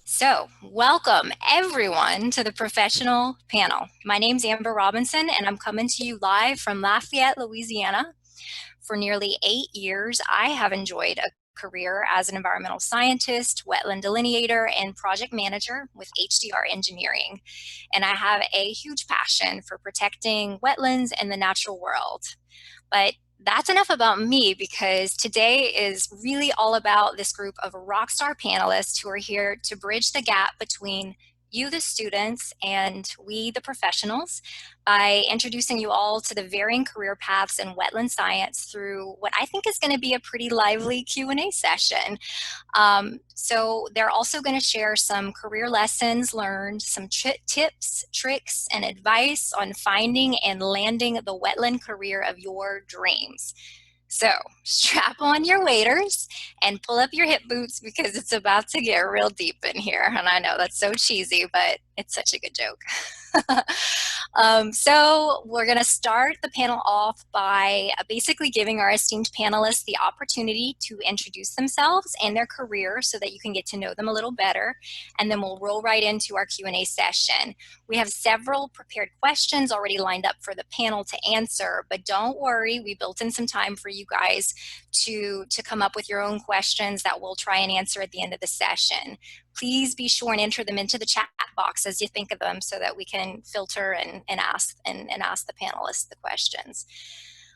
So, welcome everyone to the professional panel. My name's Amber Robinson, and I'm coming to you live from Lafayette, Louisiana. For nearly 8 years, I have enjoyed a career as an environmental scientist, wetland delineator, and project manager with HDR Engineering. And I have a huge passion for protecting wetlands and the natural world. But that's enough about me because today is really all about this group of rockstar panelists who are here to bridge the gap between you, the students, and we, the professionals, by introducing you all to the varying career paths in wetland science through what I think is going to be a pretty lively Q&A session. So they're also going to share some career lessons learned, some tips, tricks, and advice on finding and landing the wetland career of your dreams. So strap on your waders and pull up your hip boots because it's about to get real deep in here. And I know that's so cheesy, but it's such a good joke. So we're going to start the panel off by basically giving our esteemed panelists the opportunity to introduce themselves and their career so that you can get to know them a little better. And then we'll roll right into our Q&A session. We have several prepared questions already lined up for the panel to answer, but don't worry, we built in some time for you guys to come up with your own questions that we'll try and answer at the end of the session. Please be sure and enter them into the chat box as you think of them so that we can filter and ask the panelists the questions.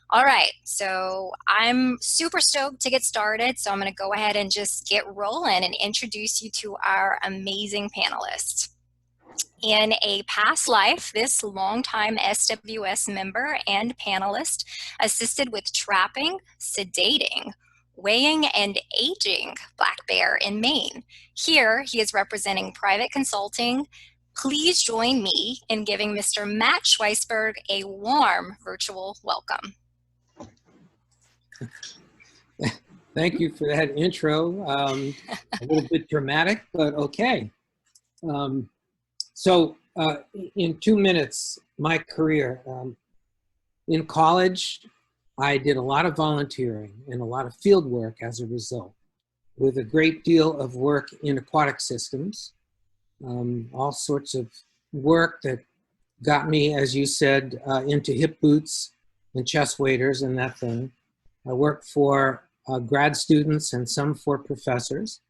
All right, so I'm super stoked to get started, so I'm going to go ahead and just get rolling and introduce you to our amazing panelists. In a past life, this longtime SWS member and panelist assisted with trapping, sedating, weighing, and aging black bear in Maine. Here, he is representing private consulting. Please join me in giving Mr. Matt Schweisberg a warm virtual welcome. Thank you for that intro. A little bit dramatic, but okay. So in 2 minutes, my career. In college, I did a lot of volunteering and a lot of field work as a result, with a great deal of work in aquatic systems, all sorts of work that got me, as you said, into hip boots and chest waders and that thing. I worked for grad students and some for professors.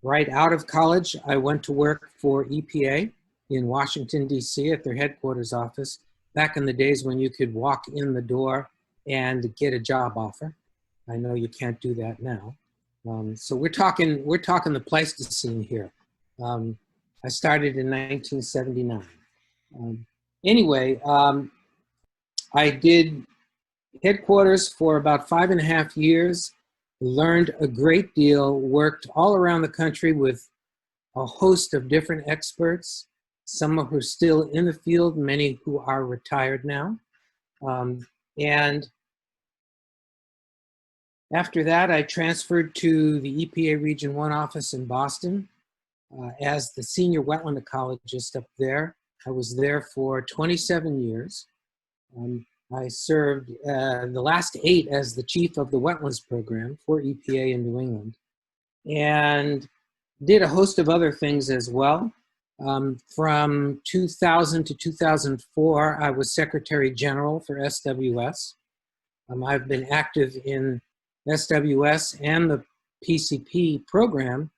Right out of college, I went to work for EPA in Washington, D.C. at their headquarters office, back in the days when you could walk in the door and get a job offer. I know you can't do that now. So we're talking the Pleistocene here. I started in 1979. Anyway, I did headquarters for about 5.5 years, learned a great deal, worked all around the country with a host of different experts, some who are still in the field, many who are retired now. And after that, I transferred to the EPA Region 1 office in Boston as the senior wetland ecologist up there. I was there for 27 years. I served the last 8 as the chief of the wetlands program for EPA in New England, and did a host of other things as well. From 2000 to 2004, I was Secretary General for SWS. I've been active in SWS and the PCP program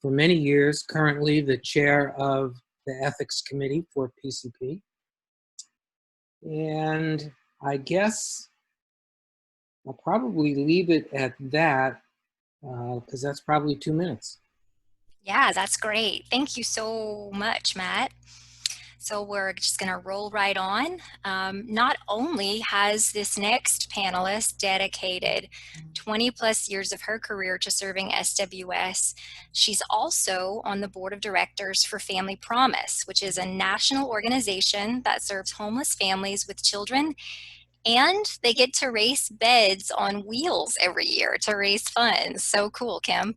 for many years, currently the chair of the Ethics Committee for PCP. And I guess I'll probably leave it at that because that's probably 2 minutes. Yeah, that's great. Thank you so much, Matt. So we're just going to roll right on. Not only has this next panelist dedicated 20 plus years of her career to serving SWS, she's also on the board of directors for Family Promise, which is a national organization that serves homeless families with children, and they get to race beds on wheels every year to raise funds. So cool, Kim.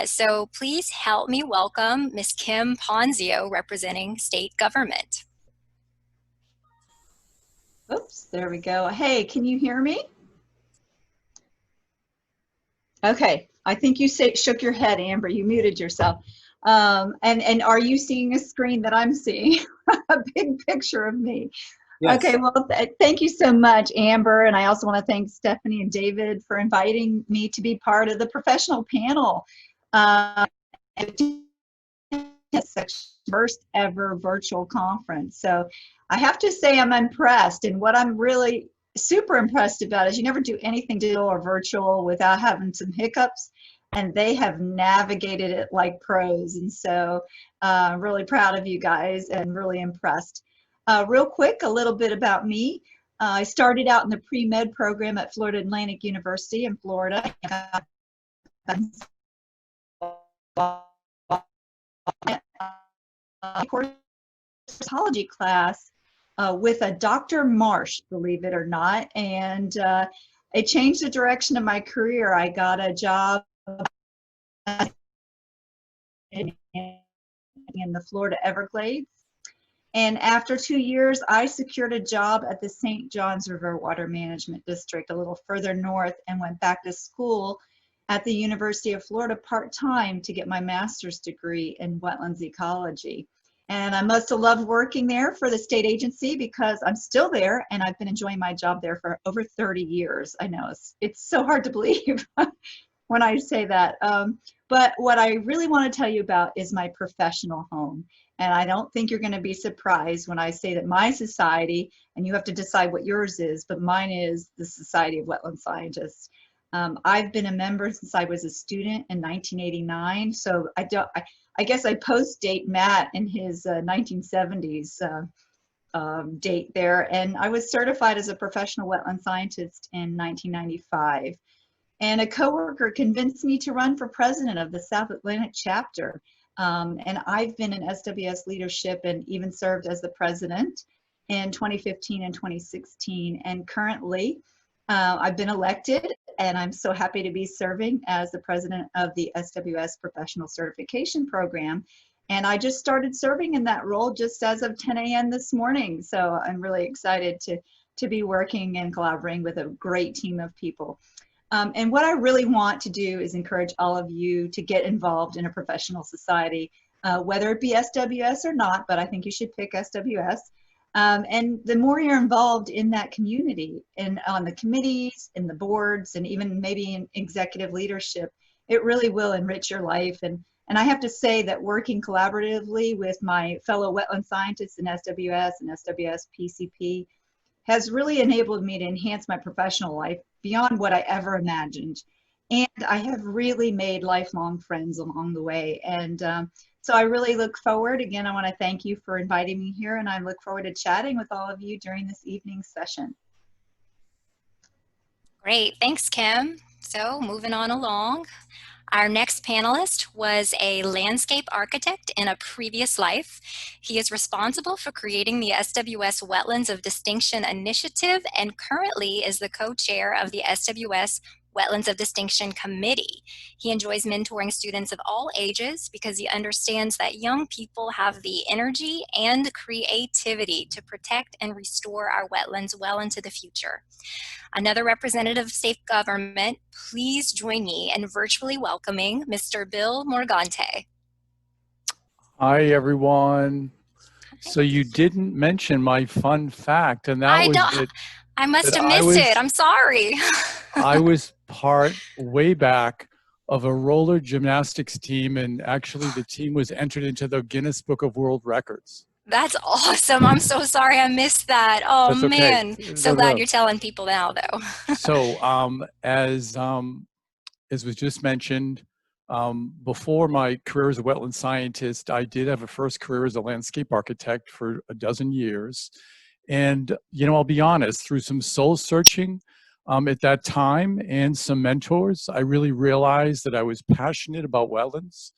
So please help me welcome Ms. Kim Ponzio, representing state government. Oops, there we go. Hey, can you hear me? Okay, I think you shook your head, Amber. You muted yourself. And are you seeing a screen that I'm seeing? A big picture of me. Okay, Yes. well, thank you so much, Amber. And I also want to thank Stephanie and David for inviting me to be part of the professional panel. First ever virtual conference. So I have to say I'm impressed. And what I'm really super impressed about is you never do anything digital or virtual without having some hiccups. And they have navigated it like pros. And so I'm really proud of you guys and really impressed. Real quick, a little bit about me. I started out in the pre-med program at Florida Atlantic University in Florida. Psychology class with a Dr. Marsh, believe it or not, and it changed the direction of my career. I got a job in the Florida Everglades, and after 2 years, I secured a job at the St. Johns River Water Management District, a little further north, and went back to school at the University of Florida part-time to get my master's degree in wetlands ecology. And I must have loved working there for the state agency because I'm still there and I've been enjoying my job there for over 30 years. I know it's so hard to believe when I say that. But what I really want to tell you about is my professional home. And I don't think you're going to be surprised when I say that my society, and you have to decide what yours is, but mine is the Society of Wetland Scientists. I've been a member since I was a student in 1989. So I guess I post-date Matt in his 1970s date there. And I was certified as a professional wetland scientist in 1995. And a coworker convinced me to run for president of the South Atlantic chapter. And I've been in SWS leadership and even served as the president in 2015 and 2016. And currently, I've been elected, and I'm so happy to be serving as the president of the SWS Professional Certification Program. And I just started serving in that role just as of 10 a.m. this morning. So I'm really excited to be working and collaborating with a great team of people. And what I really want to do is encourage all of you to get involved in a professional society, whether it be SWS or not, but I think you should pick SWS. And the more you're involved in that community and on the committees and the boards and even maybe in executive leadership, it really will enrich your life. And I have to say that working collaboratively with my fellow wetland scientists in SWS and SWS PCP has really enabled me to enhance my professional life beyond what I ever imagined. And I have really made lifelong friends along the way. And so I really look forward, again, I want to thank you for inviting me here, and I look forward to chatting with all of you during this evening's session. Great, thanks, Kim. So moving on along. Our next panelist was a landscape architect in a previous life. He is responsible for creating the SWS Wetlands of Distinction Initiative and currently is the co-chair of the SWS Wetlands of Distinction Committee. He enjoys mentoring students of all ages because he understands that young people have the energy and creativity to protect and restore our wetlands well into the future. Another representative of state government, please join me in virtually welcoming Mr. Bill Morgante. Hi, everyone. So you didn't mention my fun fact, and that was that I must have missed it. I'm sorry. I was part way back of a roller gymnastics team, and actually the team was entered into the Guinness Book of World Records. That's awesome. I'm so sorry I missed that. Oh, That's okay. man. So glad you're telling people now, though. So as was just mentioned, before my career as a wetland scientist, I did have a first career as a landscape architect for a dozen years. And, you know, I'll be honest, through some soul searching at that time and some mentors, I really realized that I was passionate about wetlands.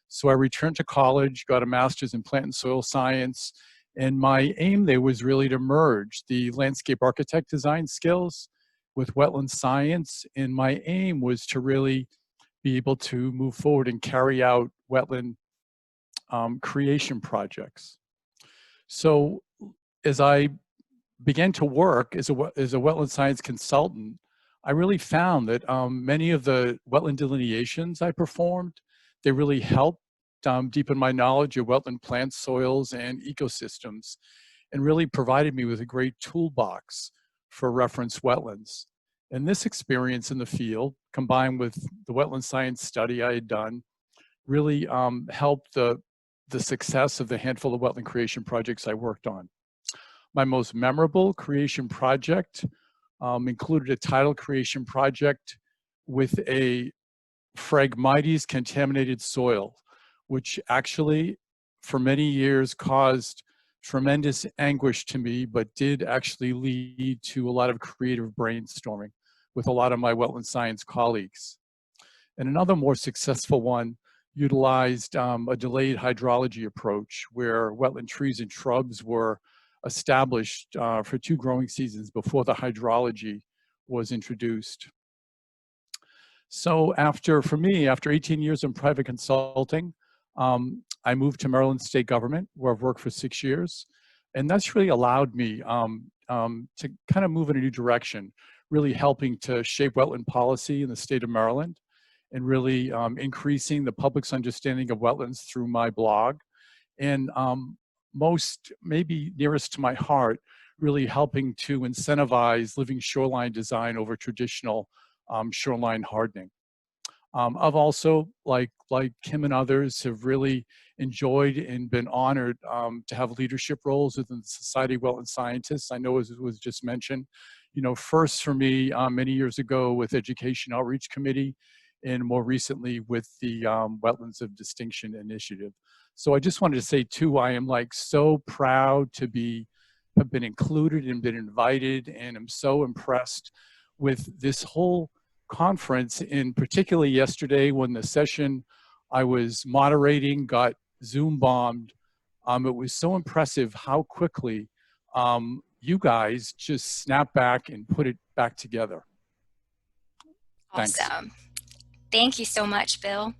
So I returned to college, got a master's in plant and soil science, and my aim there was really to merge the landscape architect design skills with wetland science. And my aim was to really be able to move forward and carry out wetland creation projects. So as I began to work as a wetland science consultant, I really found that many of the wetland delineations I performed, they really helped deepen my knowledge of wetland plants, soils, and ecosystems, and really provided me with a great toolbox for reference wetlands. And this experience in the field, combined with the wetland science study I had done, really helped the success of the handful of wetland creation projects I worked on. My most memorable creation project included a tidal creation project with a Phragmites contaminated soil, which actually for many years caused tremendous anguish to me, but did actually lead to a lot of creative brainstorming with a lot of my wetland science colleagues. And another more successful one utilized a delayed hydrology approach where wetland trees and shrubs were established for 2 growing seasons before the hydrology was introduced. So for me, after 18 years in private consulting, I moved to Maryland State Government, where I've worked for 6 years. And that's really allowed me to kind of move in a new direction, really helping to shape wetland policy in the state of Maryland, and really increasing the public's understanding of wetlands through my blog. And most, maybe nearest to my heart, really helping to incentivize living shoreline design over traditional shoreline hardening. I've also, like Kim and others, have really enjoyed and been honored to have leadership roles within the Society of Wetland Scientists. I know, as was just mentioned, first for me many years ago with Education Outreach Committee, and more recently with the Wetlands of Distinction Initiative. So I just wanted to say too, I am so proud to have been included and been invited, and I'm so impressed with this whole conference, and particularly yesterday when the session I was moderating got Zoom bombed. It was so impressive how quickly you guys just snapped back and put it back together. Thanks. Awesome. Thank you so much, Bill.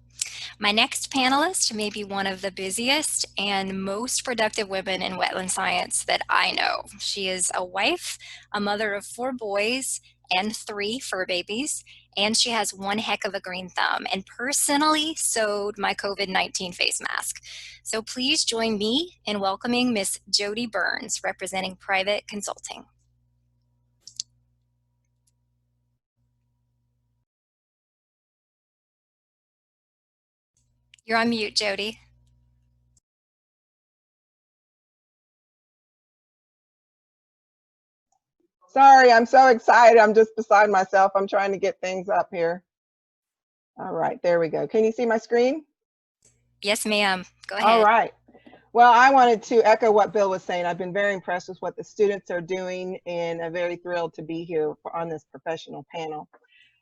My next panelist may be one of the busiest and most productive women in wetland science that I know. She is a wife, a mother of 4 boys and 3 fur babies, and she has one heck of a green thumb and personally sewed my COVID-19 face mask. So please join me in welcoming Miss Jody Burns, representing Private Consulting. You're on mute, Jody. Sorry, I'm so excited. I'm just beside myself. I'm trying to get things up here. All right, there we go. Can you see my screen? Yes, ma'am. Go ahead. All right. Well, I wanted to echo what Bill was saying. I've been very impressed with what the students are doing, and I'm very thrilled to be here on this professional panel.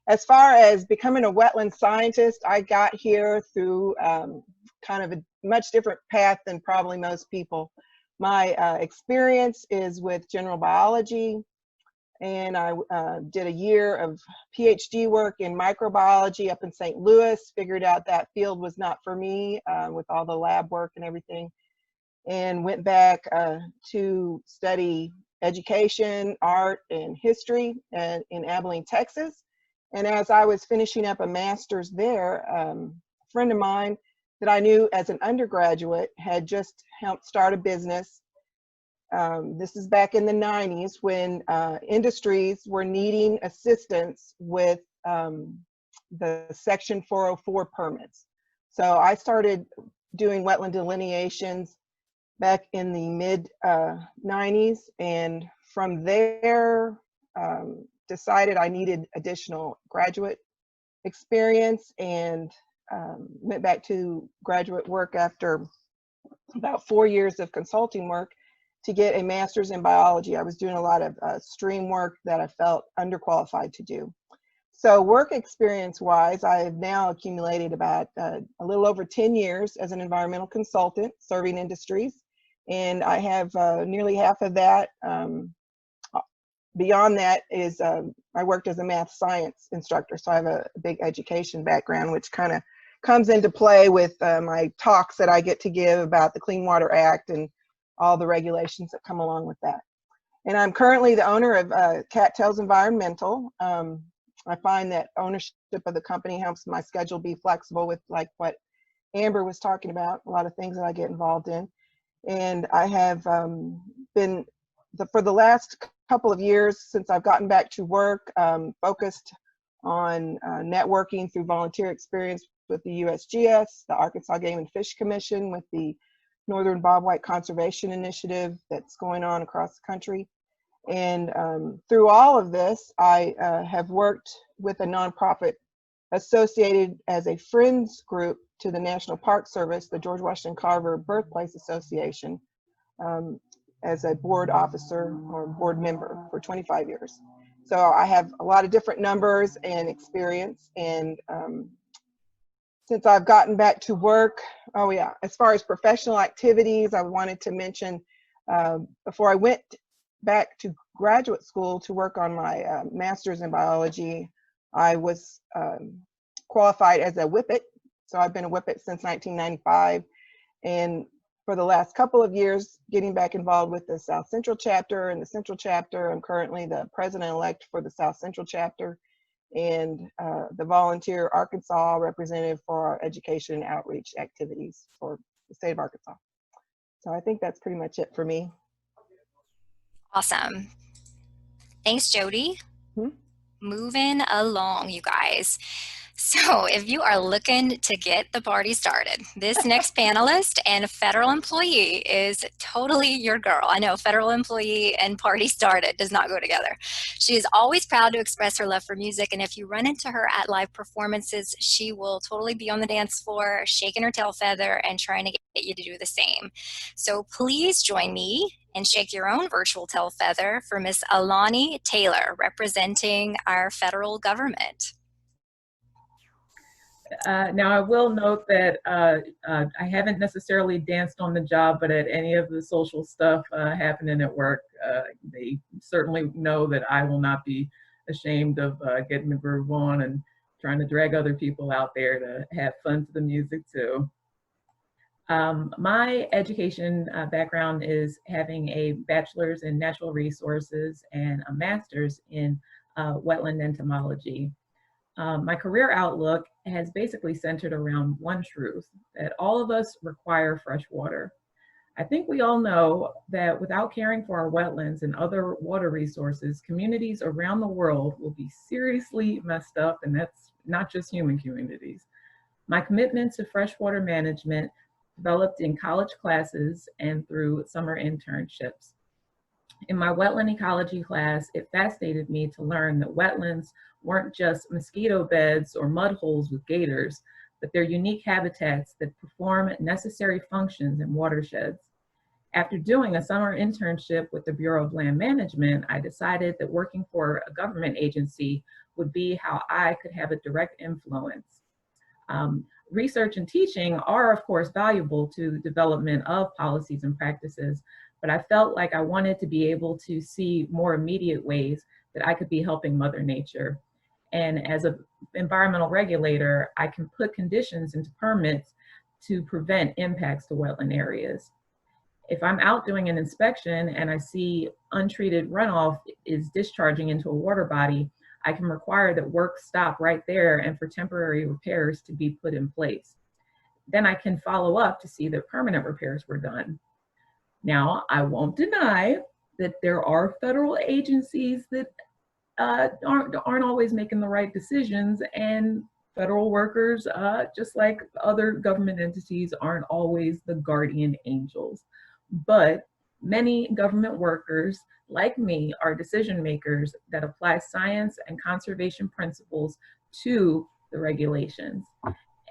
As far as becoming a wetland scientist, I got here through kind of a much different path than probably most people. My experience is with general biology, and I did a year of PhD work in microbiology up in St. Louis, figured out that field was not for me with all the lab work and everything, and went back to study education, art, and history in Abilene, Texas. And as I was finishing up a master's there, a friend of mine that I knew as an undergraduate had just helped start a business. This is back in the 90s when industries were needing assistance with the Section 404 permits. So I started doing wetland delineations back in the mid 90s, and from there decided I needed additional graduate experience, and went back to graduate work after about 4 years of consulting work to get a master's in biology. I was doing a lot of stream work that I felt underqualified to do. So work experience wise, I have now accumulated about a little over 10 years as an environmental consultant serving industries. And I have nearly half of that. Beyond that is I worked as a math science instructor. So I have a big education background, which kind of comes into play with my talks that I get to give about the Clean Water Act and all the regulations that come along with that. And I'm currently the owner of Cattails Environmental. I find that ownership of the company helps my schedule be flexible with like what Amber was talking about, a lot of things that I get involved in. And I have been, for the last couple of years since I've gotten back to work, focused on networking through volunteer experience with the USGS, the Arkansas Game and Fish Commission, with the Northern Bobwhite Conservation Initiative that's going on across the country. And through all of this, I have worked with a nonprofit associated as a friends group to the National Park Service, the George Washington Carver Birthplace Association, as a board officer or board member for 25 years. So I have a lot of different numbers and experience. And since I've gotten back to work, oh yeah, as far as professional activities, I wanted to mention, before I went back to graduate school to work on my master's in biology, I was qualified as a whippet. So I've been a whippet since 1995. And for the last couple of years, getting back involved with the South Central chapter and the Central chapter. I'm currently the president-elect for the South Central chapter and the volunteer Arkansas representative for our education and outreach activities for the state of Arkansas. So I think that's pretty much it for me. Awesome. Thanks, Jody. Moving along, you guys. So if you are looking to get the party started, this next panelist and federal employee is totally your girl. I know federal employee and party started does not go together. She is always proud to express her love for music, and if you run into her at live performances, she will totally be on the dance floor, shaking her tail feather and trying to get you to do the same. So please join me and shake your own virtual tail feather for Miss Alani Taylor, representing our federal government. Now, I will note that I haven't necessarily danced on the job, but at any of the social stuff happening at work, they certainly know that I will not be ashamed of getting the groove on and trying to drag other people out there to have fun to the music too. My education background is having a bachelor's in natural resources and a master's in wetland entomology. My career outlook has basically centered around one truth, that all of us require fresh water. I think we all know that without caring for our wetlands and other water resources, communities around the world will be seriously messed up, and that's not just human communities. My commitment to freshwater management developed in college classes and through summer internships. In my wetland ecology class, it fascinated me to learn that wetlands weren't just mosquito beds or mud holes with gators, but they're unique habitats that perform necessary functions in watersheds. After doing a summer internship with the Bureau of Land Management, I decided that working for a government agency would be how I could have a direct influence. Research and teaching are, of course, valuable to the development of policies and practices, but I felt like I wanted to be able to see more immediate ways that I could be helping Mother Nature. And as an environmental regulator, I can put conditions into permits to prevent impacts to wetland areas. If I'm out doing an inspection and I see untreated runoff is discharging into a water body, I can require that work stop right there and for temporary repairs to be put in place. Then I can follow up to see that permanent repairs were done. Now, I won't deny that there are federal agencies that aren't always making the right decisions, and federal workers, just like other government entities, aren't always the guardian angels. But many government workers, like me, are decision makers that apply science and conservation principles to the regulations.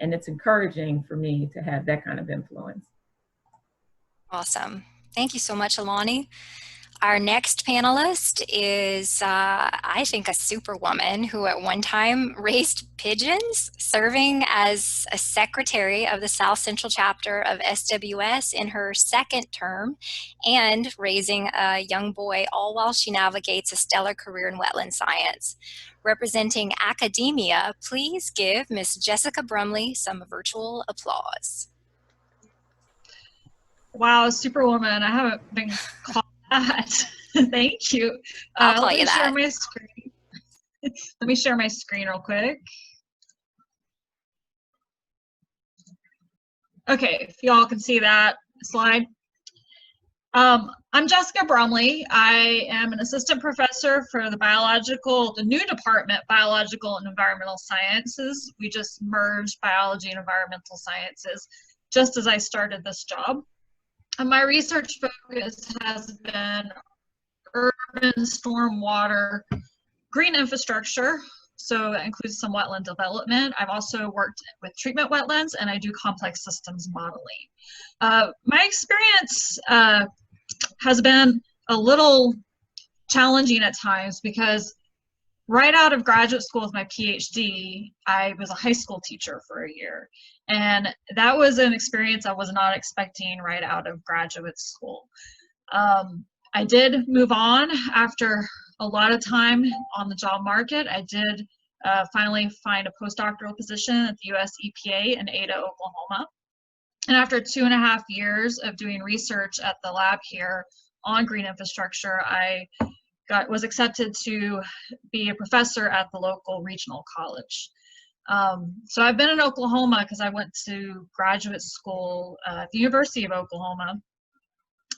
And it's encouraging for me to have that kind of influence. Awesome. Thank you so much, Alani. Our next panelist is, I think, a superwoman who at one time raised pigeons, serving as a secretary of the South Central chapter of SWS in her second term, and raising a young boy, all while she navigates a stellar career in wetland science. Representing academia, please give Miss Jessica Brumley some virtual applause. Wow, superwoman, I haven't been called that. Thank you. I'll call Let me you share that. my screen. Let me share my screen real quick. Okay, if y'all can see that slide. I'm Jessica Bromley. I am an assistant professor for the new department, Biological and Environmental Sciences. We just merged biology and environmental sciences just as I started this job. And my research focus has been urban stormwater, green infrastructure, so that includes some wetland development. I've also worked with treatment wetlands, and I do complex systems modeling. My experience has been a little challenging at times because right out of graduate school with my PhD, I was a high school teacher for a year. And that was an experience I was not expecting right out of graduate school. I did move on after a lot of time on the job market. I did finally find a postdoctoral position at the US EPA in Ada, Oklahoma. And after 2.5 years of doing research at the lab here on green infrastructure, I was accepted to be a professor at the local regional college. So I've been in Oklahoma because I went to graduate school at the University of Oklahoma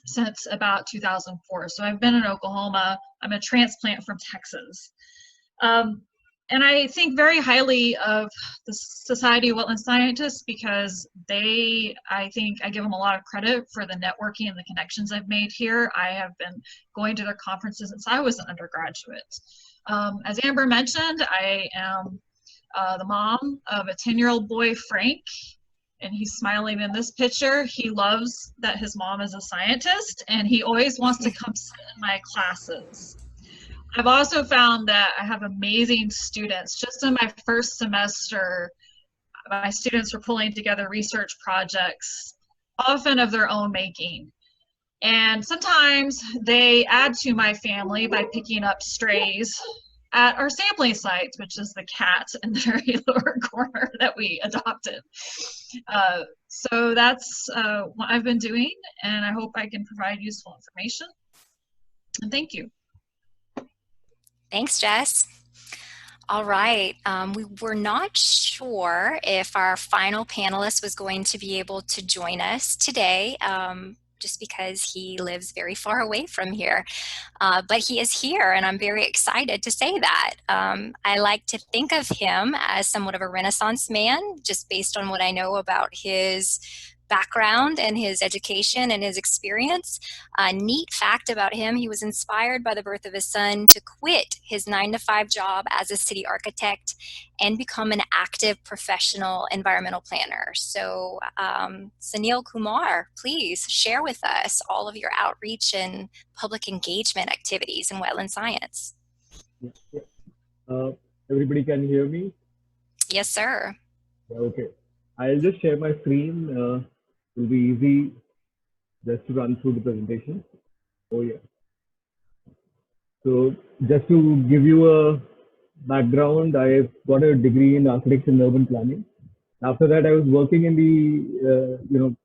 since about 2004. So I've been in Oklahoma. I'm a transplant from Texas. And I think very highly of the Society of Wetland Scientists because I think I give them a lot of credit for the networking and the connections I've made here. I have been going to their conferences since I was an undergraduate. As Amber mentioned, I am the mom of a 10-year-old boy, Frank, and he's smiling in this picture. He loves that his mom is a scientist, and he always wants to come sit in my classes. I've also found that I have amazing students. Just in my first semester, my students were pulling together research projects, often of their own making. And sometimes they add to my family by picking up strays at our sampling sites, which is the cat in the very lower corner that we adopted. So that's what I've been doing, and I hope I can provide useful information. And thank you. Thanks, Jess. All right, we were not sure if our final panelist was going to be able to join us today, just because he lives very far away from here. But he is here, and I'm very excited to say that. I like to think of him as somewhat of a Renaissance man, just based on what I know about his background and his education and his experience. A neat fact about him, he was inspired by the birth of his son to quit his 9-to-5 job as a city architect and become an active professional environmental planner. So Sunil Kumar, please share with us all of your outreach and public engagement activities in wetland science. Everybody can hear me? Yes, sir. Okay. I'll just share my screen. It will be easy just to run through the presentation. Oh yeah. So just to give you a background, I've got a degree in architecture and urban planning. After that, I was working in the,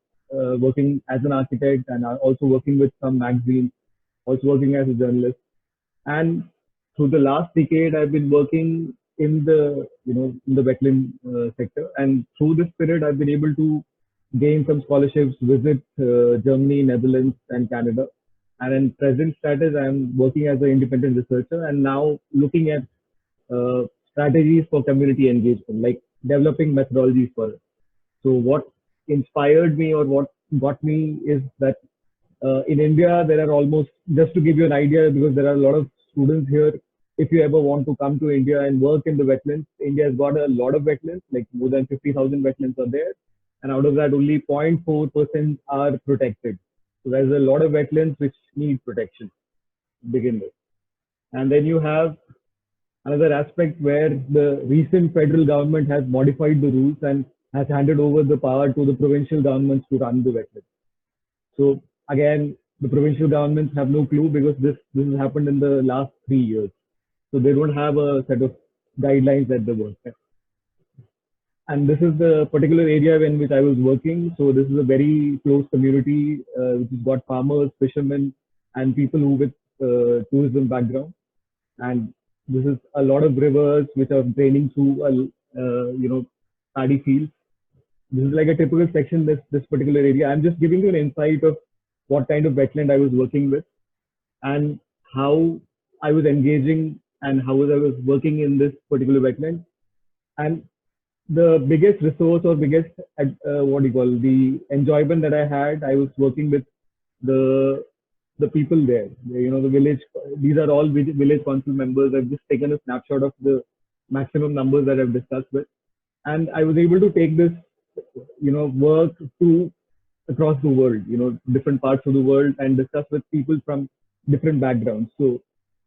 working as an architect and also working with some magazines, also working as a journalist. And through the last decade, I've been working in the, in the wetland sector. And through this period, I've been able to gain some scholarships, visit Germany, Netherlands, and Canada. And in present status, I'm working as an independent researcher and now looking at strategies for community engagement, like developing methodologies for it. So what inspired me or what got me is that in India, there are almost, just to give you an idea, because there are a lot of students here, if you ever want to come to India and work in the wetlands, India has got a lot of wetlands, like more than 50,000 wetlands are there. And out of that, only 0.4% are protected. So there's a lot of wetlands which need protection to begin with. And then you have another aspect where the recent federal government has modified the rules and has handed over the power to the provincial governments to run the wetlands. So again, the provincial governments have no clue because this has happened in the last 3 years. So they don't have a set of guidelines that they work at. And this is the particular area in which I was working. So this is a very close community, which has got farmers, fishermen, and people who with tourism background. And This is a lot of rivers which are draining through paddy fields. This is like a typical section, this particular area. I'm just giving you an insight of what kind of wetland I was working with and how I was engaging and how I was working in this particular wetland. And the biggest resource or biggest, the enjoyment that I had, I was working with the the people there, the village. These are all village council members. I've just taken a snapshot of the maximum numbers that I've discussed with, and I was able to take this, work to across the world, different parts of the world, and discuss with people from different backgrounds. So,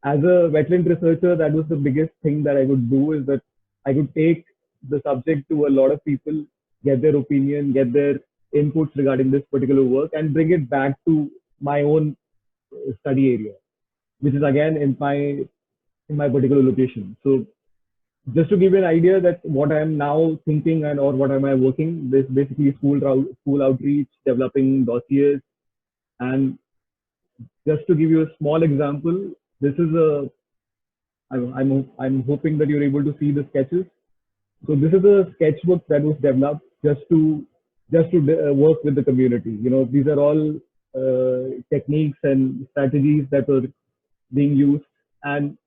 as a wetland researcher, that was the biggest thing that I could do, is that I could take the subject to a lot of people, get their opinion, get their inputs regarding this particular work, and bring it back to my own study area, which is again in my particular location. So just to give you an idea that what I am now thinking and or what am I working, this basically school outreach, developing dossiers, and just to give you a small example, this is I'm hoping that you're able to see the sketches. So this is a sketchbook that was developed just to work with the community. These are all techniques and strategies that were being used, and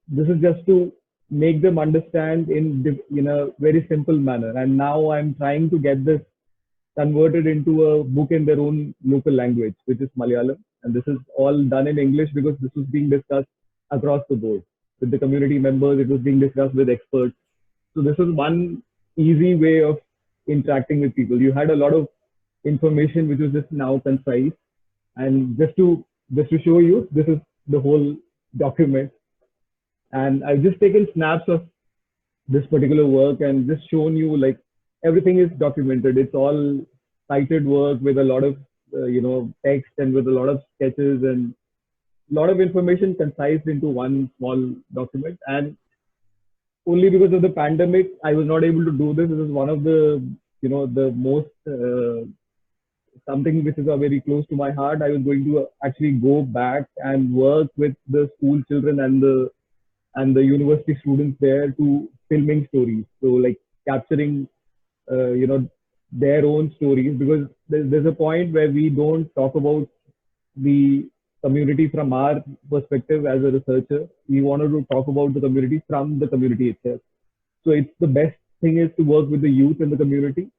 this is just to make them understand in a very simple manner. And now I'm trying to get this converted into a book in their own local language, which is Malayalam. And this is all done in English because this was being discussed across the board with the community members. It was being discussed with experts. So this is one easy way of interacting with people. You had a lot of information which was just now concise. And just to show you, this is the whole document. And I've just taken snaps of this particular work and just shown you, like, everything is documented. It's all cited work with a lot of text and with a lot of sketches and a lot of information concised into one small document. And only because of the pandemic, I was not able to do this. This is one of the the most something which is very close to my heart. I was going to actually go back and work with the school children and the university students there to filming stories. So, like, capturing, their own stories, because there's a point where we don't talk about the community from our perspective as a researcher. We wanted to talk about the community from the community itself. So it's the best thing is to work with the youth in the community.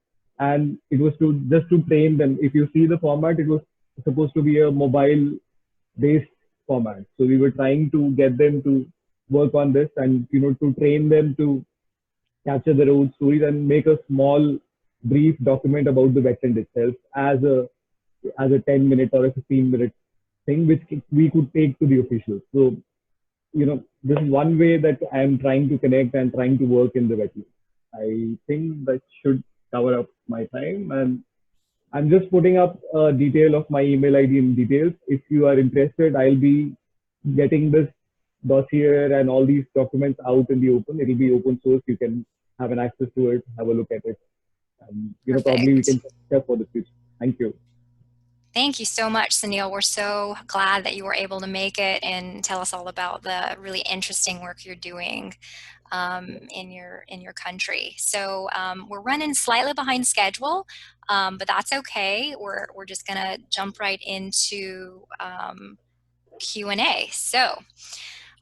And it was just to train them. If you see the format, it was supposed to be a mobile based format. So we were trying to get them to work on this and, to train them to capture their own stories and make a small brief document about the wetland itself as a 10-minute or a 15-minute thing, which we could take to the officials. So, this is one way that I am trying to connect and trying to work in the wetland. I think that should cover up my time, and I'm just putting up a detail of my email ID in details. If you are interested, I'll be getting this dossier and all these documents out in the open. It'll be open source. You can have an access to it, have a look at it. And, probably we can step for the future. Thank you. Thank you so much, Sunil. We're so glad that you were able to make it and tell us all about the really interesting work you're doing in your country. So we're running slightly behind schedule, but that's okay. We're just gonna jump right into Q&A. So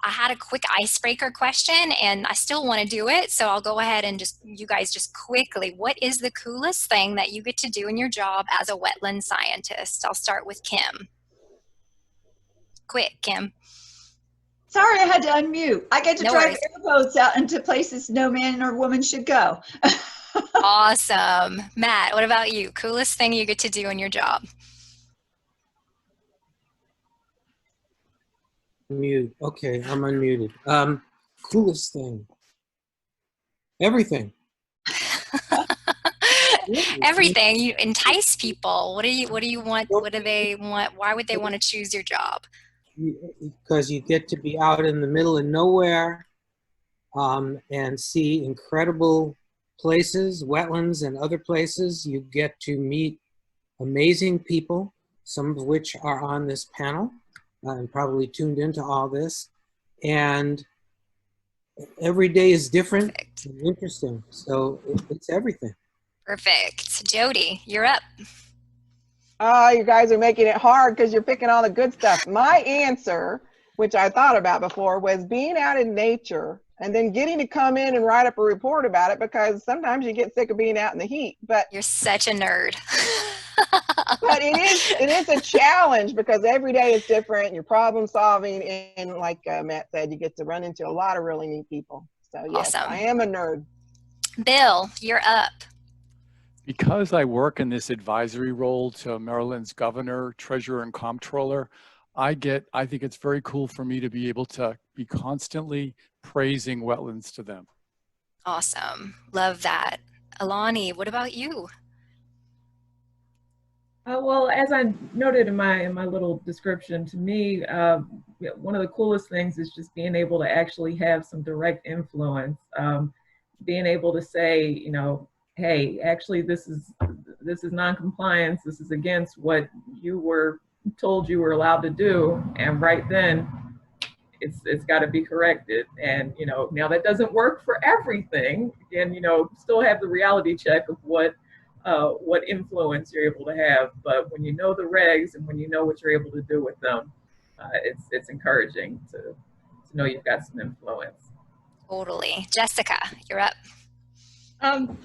I had a quick icebreaker question and I still want to do it. So I'll go ahead and you guys just quickly, what is the coolest thing that you get to do in your job as a wetland scientist? I'll start with Kim. Quick, Kim. Sorry, I had to unmute. I get to No drive worries. airboats out into places no man or woman should go. Awesome. Matt, what about you? Coolest thing you get to do in your job? Mute. Okay, I'm unmuted. Coolest thing. Everything. Everything. You entice people. What do you want? What do they want? Why would they want to choose your job? Because you get to be out in the middle of nowhere and see incredible places, wetlands and other places. You get to meet amazing people, some of which are on this panel and probably tuned into all this. And every day is different Perfect. and interesting. So it's everything. Perfect. Jody, you're up. Oh, you guys are making it hard because you're picking all the good stuff. My answer, which I thought about before, was being out in nature and then getting to come in and write up a report about it, because sometimes you get sick of being out in the heat. But You're such a nerd. it is a challenge because every day is different. You're problem solving, and like Matt said, you get to run into a lot of really neat people. So yes, I Awesome. am a nerd. Bill, you're up. Because I work in this advisory role to Maryland's governor, treasurer, and comptroller, I think it's very cool for me to be able to be constantly praising wetlands to them. Awesome. Love that. Alani, what about you? Well, as I noted in my little description, to me, one of the coolest things is just being able to actually have some direct influence, being able to say, you know, hey, actually, this is non-compliance. This is against what you were told you were allowed to do, and right then, it's got to be corrected. And you know, now that doesn't work for everything, and you know, still have the reality check of what influence you're able to have. But when you know the regs and when you know what you're able to do with them, it's encouraging to know you've got some influence. Totally. Jessica, you're up.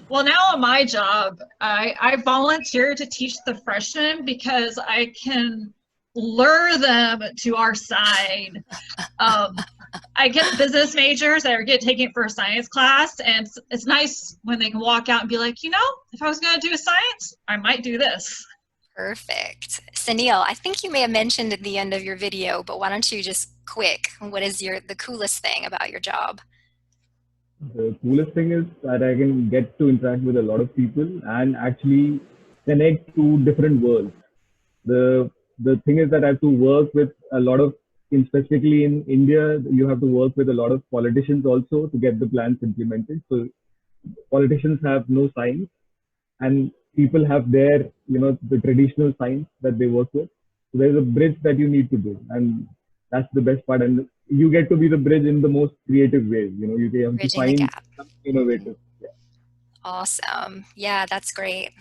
Well, now on my job, I volunteer to teach the freshmen because I can lure them to our side. I get business majors that are taking it for a science class, and it's nice when they can walk out and be like, you know, if I was going to do science, I might do this. Perfect. Sunil, I think you may have mentioned at the end of your video, but why don't you just quick, what is the coolest thing about your job? The coolest thing is that I can get to interact with a lot of people and actually connect to different worlds. The thing is that I have to work with a lot of, specifically in India, you have to work with a lot of politicians also to get the plans implemented. So politicians have no science, and people have their, the traditional science that they work with. So there's a bridge that you need to do, and that's the best part. And you get to be the bridge in the most creative way. You have to Bridging the find gap. something innovative. Yeah. Awesome. Yeah, that's great.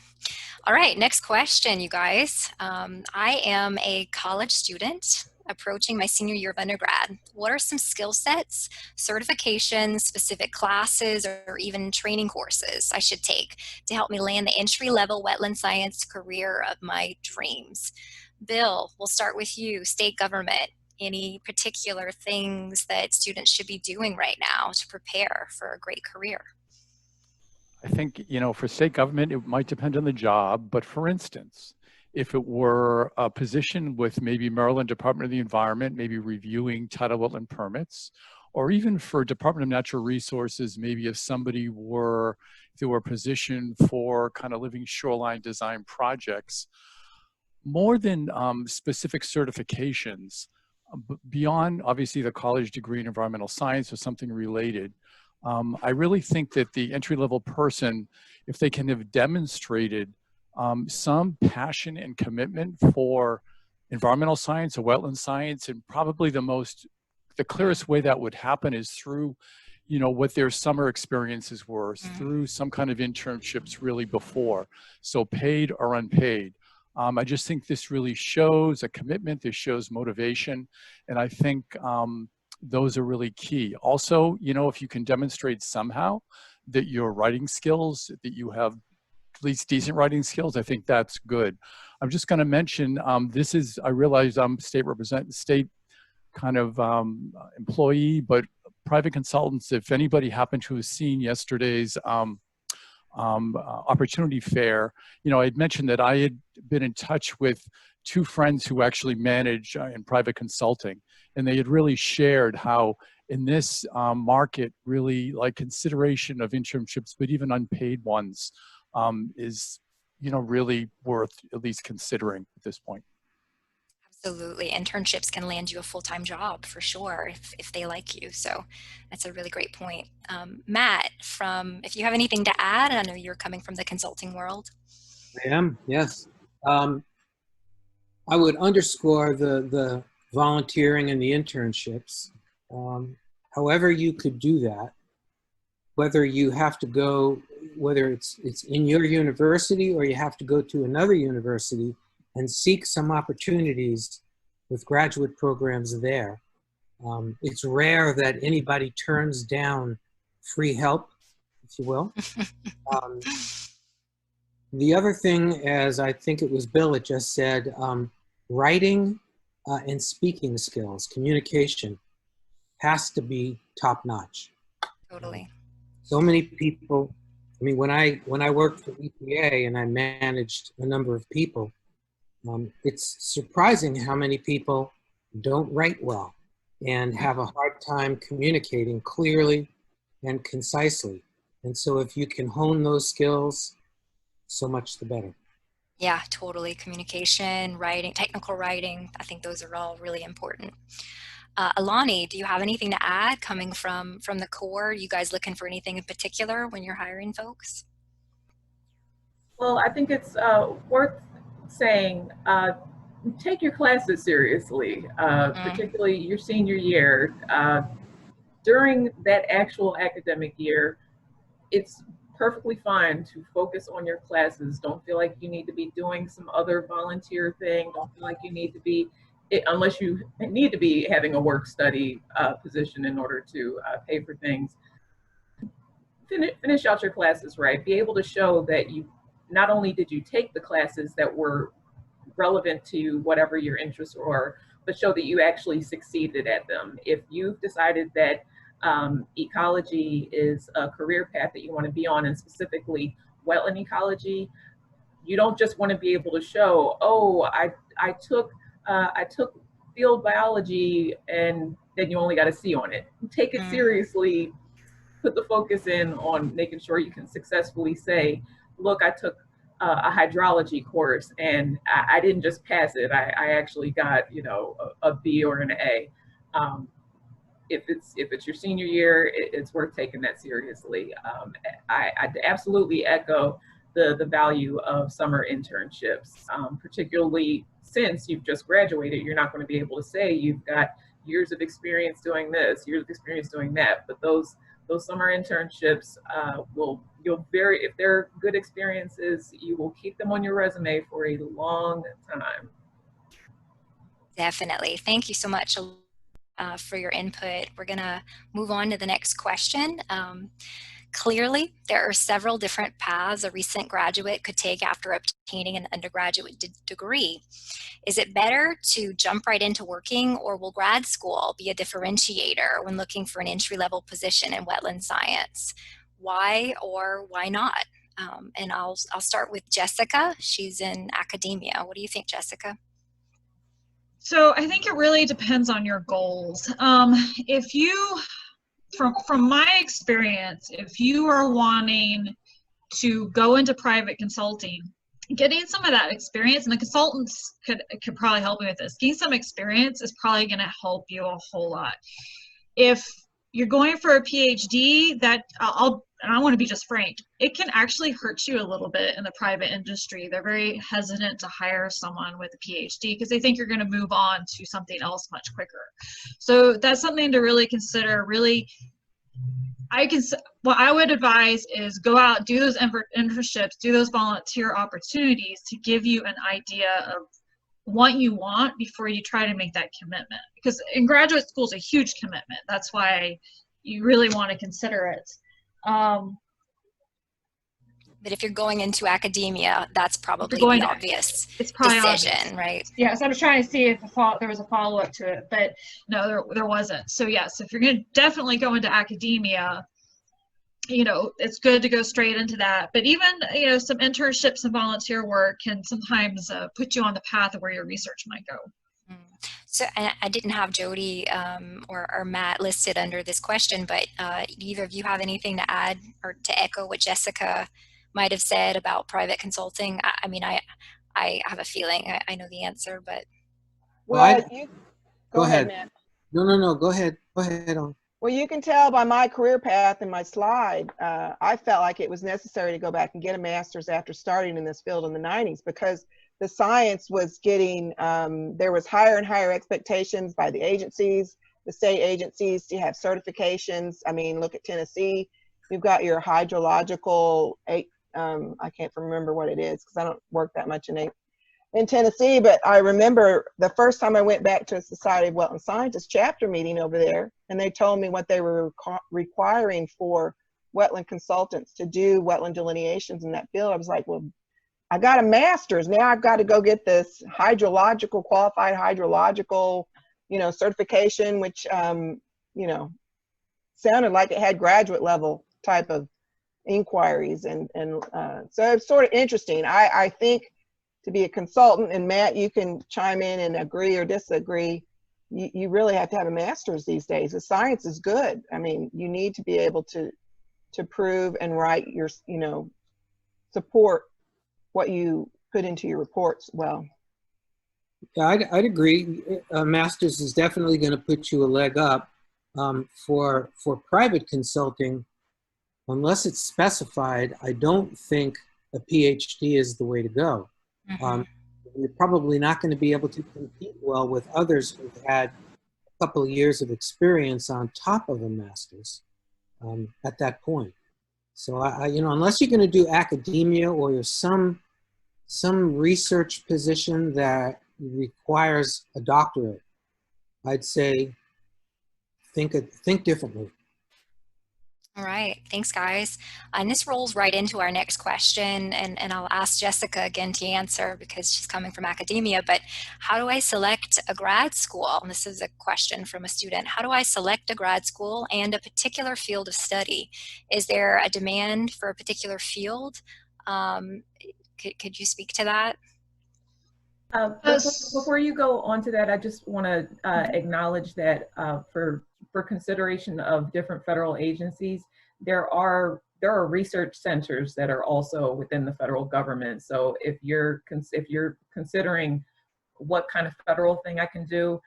All right, next question, you guys. I am a college student approaching my senior year of undergrad. What are some skill sets, certifications, specific classes, or even training courses I should take to help me land the entry-level wetland science career of my dreams? Bill, we'll start with you. State government, any particular things that students should be doing right now to prepare for a great career? I think, for state government, it might depend on the job, but for instance, if it were a position with maybe Maryland Department of the Environment, maybe reviewing tidal wetland permits, or even for Department of Natural Resources, maybe if there were a position for kind of living shoreline design projects, more than specific certifications, beyond obviously the college degree in environmental science or something related, I really think that the entry-level person, if they can have demonstrated some passion and commitment for environmental science or wetland science, and probably the clearest way that would happen is through, what their summer experiences were, through some kind of internships really before, so paid or unpaid. I just think this really shows a commitment, this shows motivation, and I think those are really key. Also, if you can demonstrate somehow that your writing skills, that you have at least decent writing skills, I think that's good. I'm just going to mention, I realize I'm state kind of employee, but private consultants, if anybody happened to have seen yesterday's opportunity fair, I'd mentioned that I had been in touch with two friends who actually manage in private consulting, and they had really shared how in this market, really like consideration of internships, but even unpaid ones, is really worth at least considering at this point. Absolutely. Internships can land you a full-time job for sure if they like you. So that's a really great point. Matt, if you have anything to add, I know you're coming from the consulting world. I am, yes. I would underscore the volunteering and the internships. however you could do that, whether you have to go, whether it's in your university or you have to go to another university and seek some opportunities with graduate programs there. It's rare that anybody turns down free help, if you will. The other thing, as I think it was Bill that just said, writing and speaking skills, communication, has to be top notch. Totally. So many people, I mean, when I worked for EPA and I managed a number of people, it's surprising how many people don't write well and have a hard time communicating clearly and concisely. And so if you can hone those skills, so much the better. Yeah, totally. Communication, writing, technical writing, I think those are all really important. Alani, do you have anything to add coming from the core? You guys looking for anything in particular when you're hiring folks? Well, I think it's worth saying, take your classes seriously, particularly your senior year. During that actual academic year, it's perfectly fine to focus on your classes. Don't feel like you need to be doing some other volunteer thing. Don't feel like you need to be, unless you need to be having a work study position in order to pay for things. Finish out your classes right. Be able to show that you, not only did you take the classes that were relevant to whatever your interests were, but show that you actually succeeded at them. If you've decided that ecology is a career path that you want to be on, and specifically wetland ecology, you don't just want to be able to show, oh, I took field biology and then you only got a C on it. Take it seriously. Put the focus in on making sure you can successfully say, look, I took a hydrology course and I didn't just pass it. I actually got, you know, a B or an A. If it's your senior year, it's worth taking that seriously. I absolutely echo the value of summer internships, particularly since you've just graduated. You're not going to be able to say you've got years of experience doing this, years of experience doing that, but those summer internships if they're good experiences, you will keep them on your resume for a long time. Definitely. Thank you so much for your input. We're going to move on to the next question. Clearly, there are several different paths a recent graduate could take after obtaining an undergraduate degree. Is it better to jump right into working, or will grad school be a differentiator when looking for an entry-level position in wetland science? Why or why not? And I'll start with Jessica. She's in academia. What do you think, Jessica? So I think it really depends on your goals. If you, from my experience, if you are wanting to go into private consulting, getting some of that experience, and the consultants could probably help you with this, getting some experience is probably going to help you a whole lot. If you're going for a PhD, that I want to be just frank, it can actually hurt you a little bit in the private industry. They're very hesitant to hire someone with a PhD because they think you're going to move on to something else much quicker. So that's something to really consider. Really, what I would advise is go out, do those internships, do those volunteer opportunities to give you an idea of what you want before you try to make that commitment. Because in graduate school is a huge commitment. That's why you really want to consider it. But if you're going into academia, that's probably the obvious decision, obvious. Right? Yeah, so I was trying to see if there was a follow-up to it, but no, there wasn't. So yes, if you're going to definitely go into academia, you know, it's good to go straight into that. But even, you know, some internships and volunteer work can sometimes put you on the path of where your research might go. So I didn't have Jody or Matt listed under this question, but either of you have anything to add or to echo what Jessica might have said about private consulting? I mean, I have a feeling I know the answer, but. Well, go ahead, Matt. Matt. No, go ahead. Go ahead. Well, you can tell by my career path and my slide, I felt like it was necessary to go back and get a master's after starting in this field in the 90s, because the science was getting, there was higher and higher expectations by the agencies, the state agencies to have certifications. I mean, look at Tennessee. You've got your hydrological, I can't remember what it is because I don't work that much in Tennessee, but I remember the first time I went back to a Society of Wetland Scientists chapter meeting over there, and they told me what they were requiring for wetland consultants to do wetland delineations in that field. I was like, well, I got a master's. Now I've got to go get this qualified hydrological, certification, which, sounded like it had graduate level type of inquiries. And so it's sort of interesting. I think to be a consultant, and Matt, you can chime in and agree or disagree, you really have to have a master's these days. The science is good. I mean, you need to be able to prove and write your, support what you put into your reports well. Yeah, I'd agree. A master's is definitely going to put you a leg up. For private consulting, unless it's specified, I don't think a PhD is the way to go. Mm-hmm. You're probably not going to be able to compete well with others who've had a couple of years of experience on top of a master's at that point. So, unless you're going to do academia or you're some research position that requires a doctorate, I'd say think differently. All right, thanks guys. And this rolls right into our next question, and I'll ask Jessica again to answer because she's coming from academia, but how do I select a grad school? And this is a question from a student. How do I select a grad school and a particular field of study? Is there a demand for a particular field? Could you speak to that? Before you go on to that, I just want to acknowledge that for consideration of different federal agencies, there are research centers that are also within the federal government. So if you're considering what kind of federal thing I can do,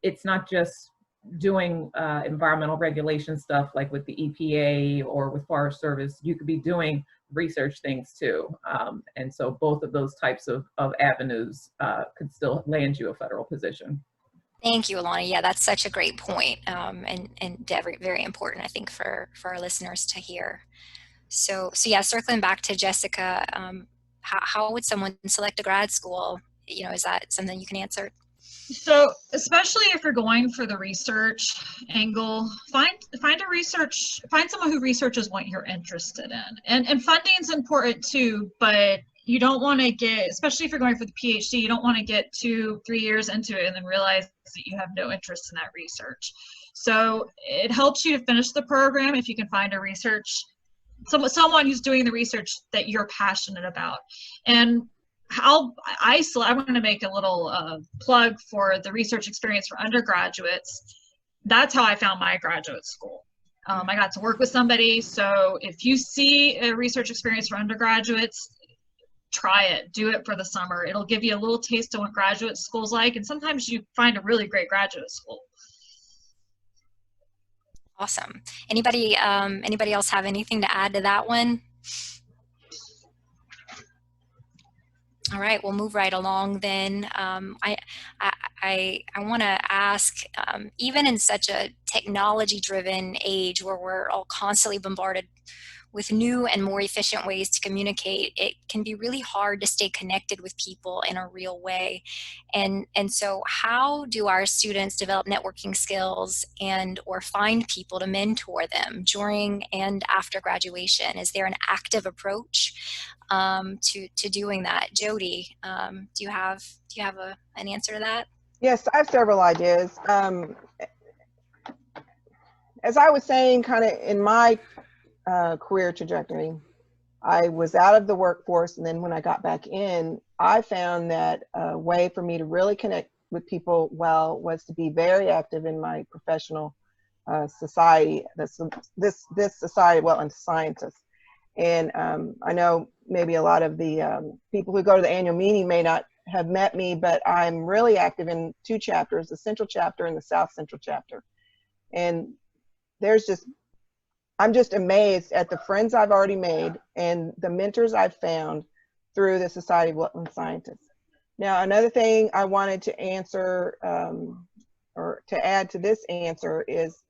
it's not just doing environmental regulation stuff like with the EPA or with Forest Service. You could be doing research things too. And so both of those types of avenues could still land you a federal position. Thank you, Alana. Yeah, that's such a great point, and very, very important, I think, for our listeners to hear. So yeah, circling back to Jessica, how would someone select a grad school? Is that something you can answer? So, especially if you're going for the research angle, find someone who researches what you're interested in. And funding's important too, but you don't want to get, especially if you're going for the PhD, you don't want to get 2-3 years into it and then realize that you have no interest in that research. So it helps you to finish the program if you can find a someone who's doing the research that you're passionate about. And I want to make a little plug for the research experience for undergraduates. That's how I found my graduate school. I got to work with somebody. So if you see a research experience for undergraduates, try it, do it for the summer. It'll give you a little taste of what graduate school's like. And sometimes you find a really great graduate school. Awesome. Anybody else have anything to add to that one? All right, we'll move right along then. I want to ask, even in such a technology-driven age where we're all constantly bombarded with new and more efficient ways to communicate, it can be really hard to stay connected with people in a real way. And so how do our students develop networking skills and or find people to mentor them during and after graduation? Is there an active approach to doing that? Jody, do you have an answer to that? Yes, I have several ideas. As I was saying, kind of in my career trajectory, I was out of the workforce, and then when I got back in, I found that a way for me to really connect with people well was to be very active in my professional society, this Society of Wetland Scientists. And I know maybe a lot of the people who go to the annual meeting may not have met me, but I'm really active in 2 chapters, the Central Chapter and the South Central Chapter. And I'm just amazed at the friends I've already made and the mentors I've found through the Society of Wetland Scientists. Now, another thing I wanted to answer or to add to this answer is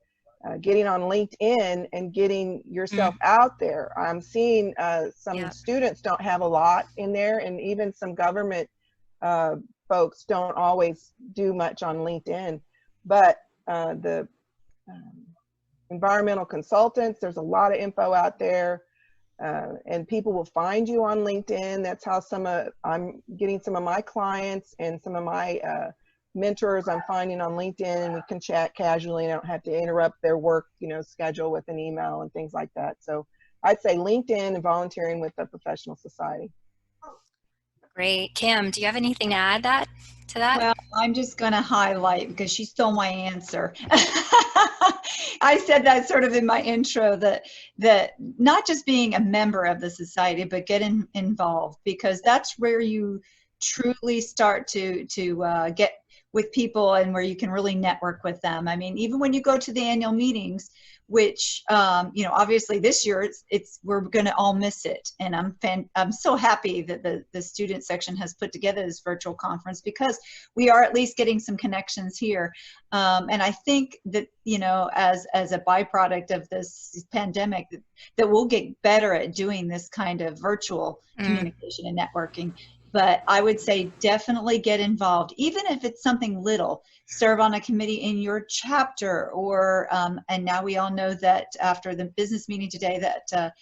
getting on LinkedIn and getting yourself out there. I'm seeing some students don't have a lot in there, and even some government folks don't always do much on LinkedIn. But the environmental consultants, there's a lot of info out there, and people will find you on LinkedIn. That's how I'm getting some of my clients and some of my mentors I'm finding on LinkedIn, and we can chat casually. I don't have to interrupt their work, schedule with an email and things like that. So I'd say LinkedIn and volunteering with the professional society. Great. Kim, do you have anything to add to that? Well, I'm just going to highlight, because she stole my answer. I said that sort of in my intro, that not just being a member of the society, but getting involved, because that's where you truly start to get with people, and where you can really network with them. I mean, even when you go to the annual meetings, which obviously this year we're going to all miss it, and I'm so happy that the student section has put together this virtual conference, because we are at least getting some connections here, and I think that as a byproduct of this pandemic, that we'll get better at doing this kind of virtual communication and networking. But I would say definitely get involved, even if it's something little. Serve on a committee in your chapter, or and now we all know that after the business meeting today that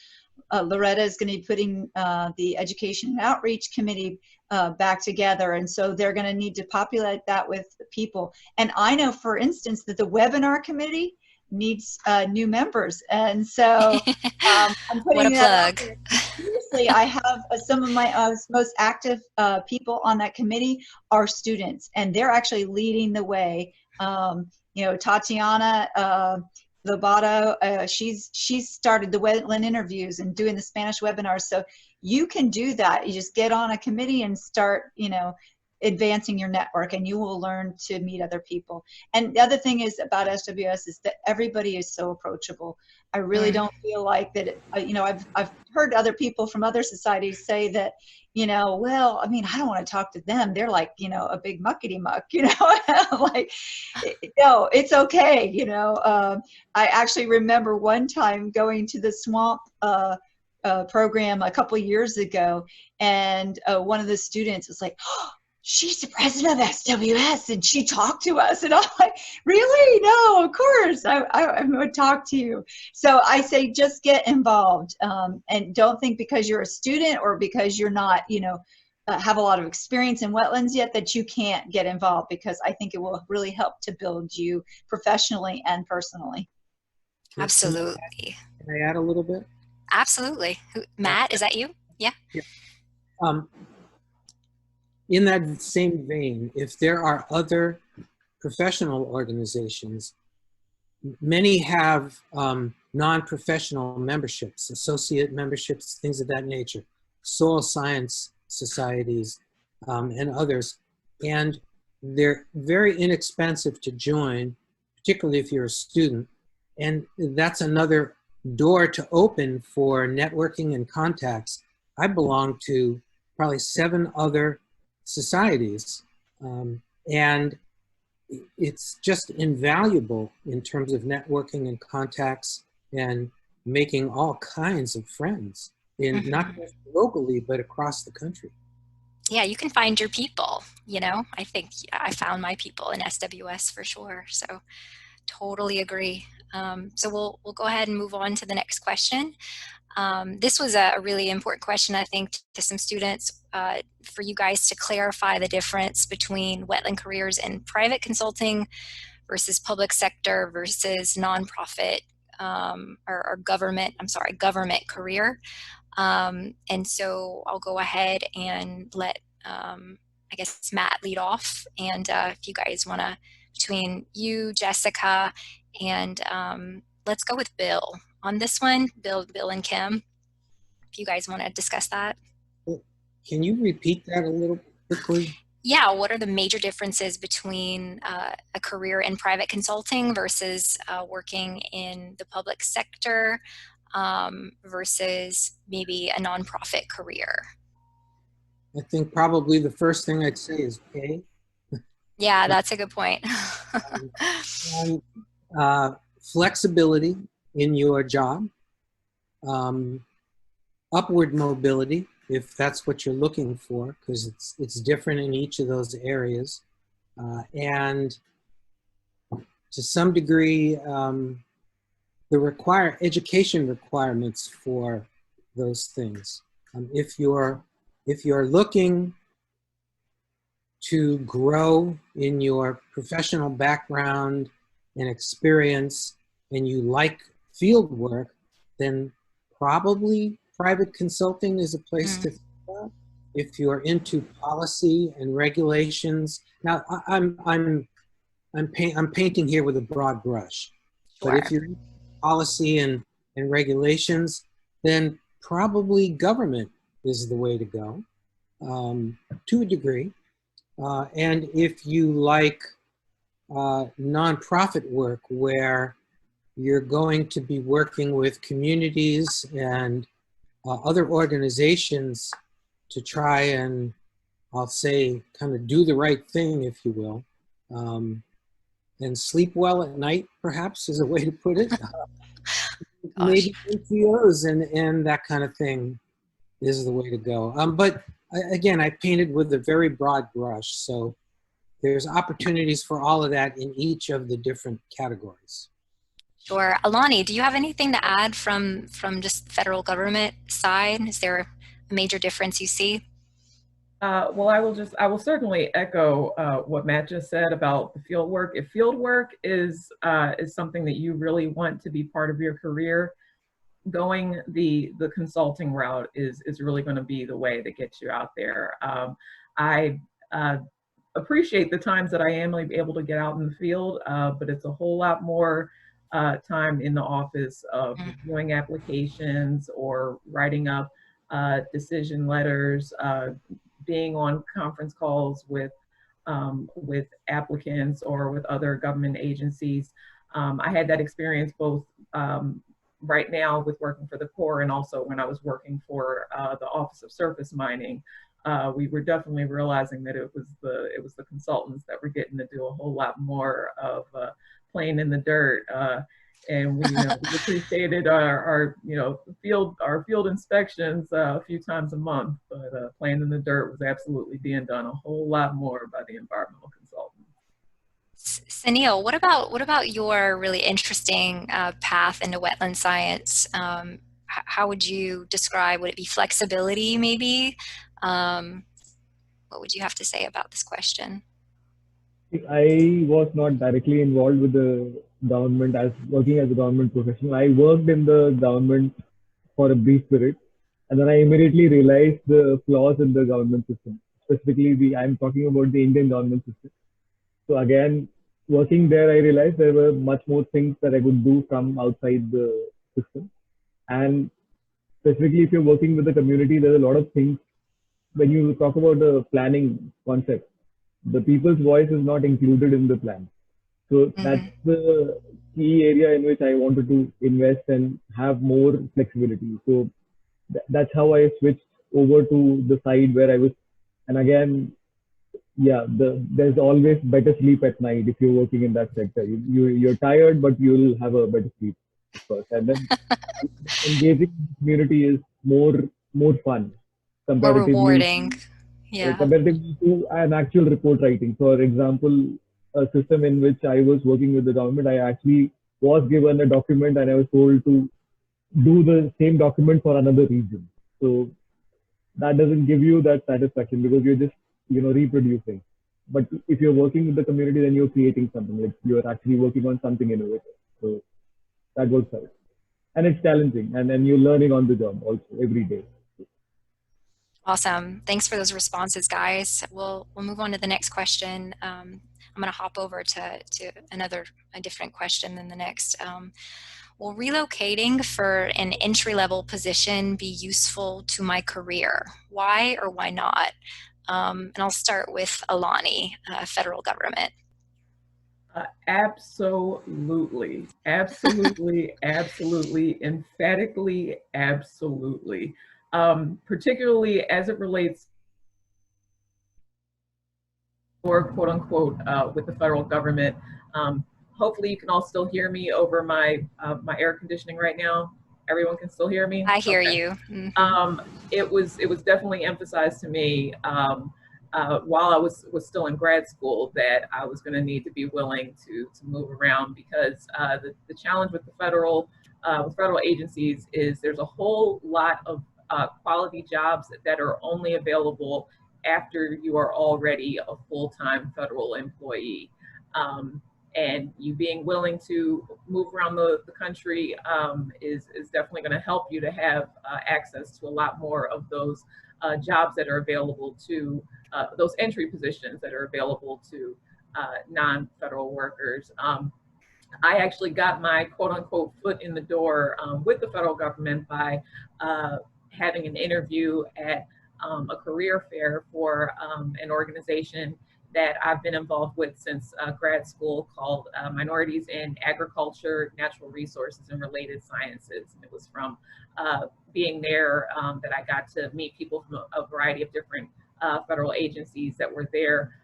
Loretta is going to be putting the Education and Outreach Committee back together, and so they're going to need to populate that with people. And I know, for instance, that the webinar committee needs new members, and so I'm putting what a that plug. Seriously, I have some of my most active people on that committee are students, and they're actually leading the way. Tatiana Lobato, she's started the Wetland interviews and doing the Spanish webinars. So you can do that. You just get on a committee and start, advancing your network, and you will learn to meet other people. And the other thing is about SWS is that everybody is so approachable. I really don't feel like that. I've heard other people from other societies say that, well, I mean, I don't want to talk to them. They're like, a big muckety muck, like, no, it's okay. I actually remember one time going to the swamp program a couple of years ago, and one of the students was like, oh, she's the president of SWS, and she talked to us. And I'm like, really? No, of course, I would talk to you. So I say, just get involved, and don't think because you're a student or because you're not, have a lot of experience in wetlands yet that you can't get involved, because I think it will really help to build you professionally and personally. Absolutely. Can I add a little bit? Absolutely. Matt, is that you? Yeah. In that same vein, if there are other professional organizations, many have non-professional memberships, associate memberships, things of that nature, soil science societies, and others. And they're very inexpensive to join, particularly if you're a student. And that's another door to open for networking and contacts. I belong to probably 7 other societies, and it's just invaluable in terms of networking and contacts and making all kinds of friends, in not just locally but across the country. Yeah, you can find your people. I think I found my people in SWS for sure. So totally agree. So we'll go ahead and move on to the next question. This was a really important question, I think, to some students, for you guys to clarify the difference between wetland careers in private consulting versus public sector versus nonprofit or government career. And so I'll go ahead and let, I guess, Matt lead off. And if you guys want to, between you, Jessica, and let's go with Bill on this one, Bill and Kim, if you guys want to discuss that. Can you repeat that a little quickly? Yeah, what are the major differences between a career in private consulting versus working in the public sector versus maybe a nonprofit career? I think probably the first thing I'd say is pay. Yeah, that's a good point. and flexibility in your job, upward mobility, if that's what you're looking for, because it's different in each of those areas, and to some degree, the education requirements for those things. If you're looking to grow in your professional background and experience, and you like field work, then probably private consulting is a place to think about. If you're into policy and regulations, now I'm painting here with a broad brush, but if you're into policy and regulations, then probably government is the way to go, to a degree. And if you like nonprofit work where you're going to be working with communities and other organizations to try and, I'll say, kind of do the right thing, if you will, and sleep well at night, perhaps, is a way to put it. Maybe NGOs and that kind of thing is the way to go. But again, I painted with a very broad brush, so there's opportunities for all of that in each of the different categories. Sure. Alani, do you have anything to add from just federal government side? Is there a major difference you see? Well, I will certainly echo what Matt just said about the field work. If field work is something that you really want to be part of your career, going the consulting route is really going to be the way that gets you out there. I appreciate the times that I am able to get out in the field, but it's a whole lot more time in the office of reviewing applications or writing up decision letters, being on conference calls with applicants or with other government agencies. I had that experience both right now with working for the Corps and also when I was working for the Office of Surface Mining. We were definitely realizing that it was the consultants that were getting to do a whole lot more of playing in the dirt. And we appreciated our field inspections a few times a month, but playing in the dirt was absolutely being done a whole lot more by the environmental consultants. Sunil, what about your really interesting path into wetland science? How would you describe? Would it be flexibility, maybe? What would you have to say about this question? I was not directly involved with the government as working as a government professional. I worked in the government for a brief period, and then I immediately realized the flaws in the government system. Specifically, I'm talking about the Indian government system. So again, working there, I realized there were much more things that I could do from outside the system. And specifically, if you're working with the community, there's a lot of things. When you talk about the planning concept, the people's voice is not included in the plan. So that's the key area in which I wanted to invest and have more flexibility. So that's how I switched over to the side where I was. And again, yeah, there's always better sleep at night if you're working in that sector. You're tired, but you'll have a better sleep first. And then engaging the community is more fun comparatively. More rewarding. Yeah. Comparatively to an actual report writing. For example, a system in which I was working with the government, I actually was given a document and I was told to do the same document for another region. So that doesn't give you that satisfaction because you're just reproducing. But if you're working with the community, then you're creating something. Like you're actually working on something innovative. So that works out, and it's challenging, and then you're learning on the job also every day. Awesome. Thanks for those responses, guys. We'll move on to the next question. I'm going to hop over to a different question than the next. Will relocating for an entry-level position be useful to my career? Why or why not? And I'll start with Alani, federal government. Absolutely, absolutely, absolutely, emphatically, absolutely. Particularly as it relates quote unquote, with the federal government. Hopefully you can all still hear me over my my air conditioning right now. Everyone can still hear me? I hear Okay. you. Mm-hmm. It was definitely emphasized to me while I was still in grad school that I was going to need to be willing to move around, because the challenge with the federal agencies is there's a whole lot of quality jobs that are only available after you are already a full-time federal employee. And you being willing to move around the country is definitely going to help you to have access to a lot more of those jobs that are available to those entry positions that are available to non-federal workers. I actually got my quote unquote foot in the door with the federal government by having an interview at a career fair for an organization that I've been involved with since grad school, called Minorities in Agriculture, Natural Resources, and Related Sciences. And it was from being there that I got to meet people from a variety of different federal agencies that were there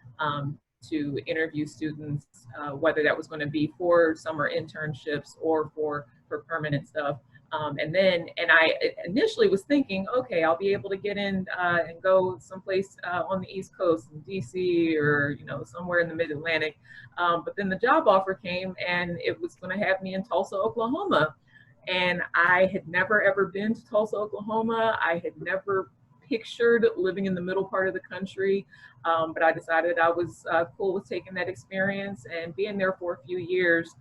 to interview students, whether that was going to be for summer internships or for permanent stuff. And I initially was thinking, okay, I'll be able to get in and go someplace on the East Coast, in DC, or somewhere in the Mid-Atlantic. But then the job offer came, and it was going to have me in Tulsa, Oklahoma. And I had never ever been to Tulsa, Oklahoma. I had never pictured living in the middle part of the country, but I decided I was cool with taking that experience and being there for a few years,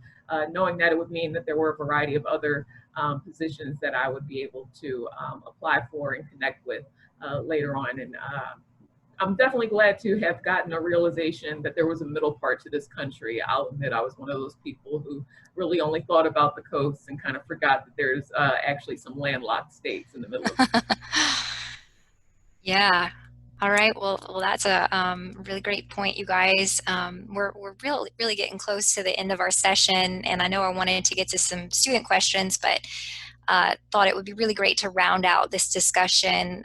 knowing that it would mean that there were a variety of other positions that I would be able to apply for and connect with later on. And I'm definitely glad to have gotten a realization that there was a middle part to this country. I'll admit I was one of those people who really only thought about the coast and kind of forgot that there's actually some landlocked states in the middle of it. Yeah. All right. Well, that's a really great point, you guys. We're really getting close to the end of our session, and I know I wanted to get to some student questions, but thought it would be really great to round out this discussion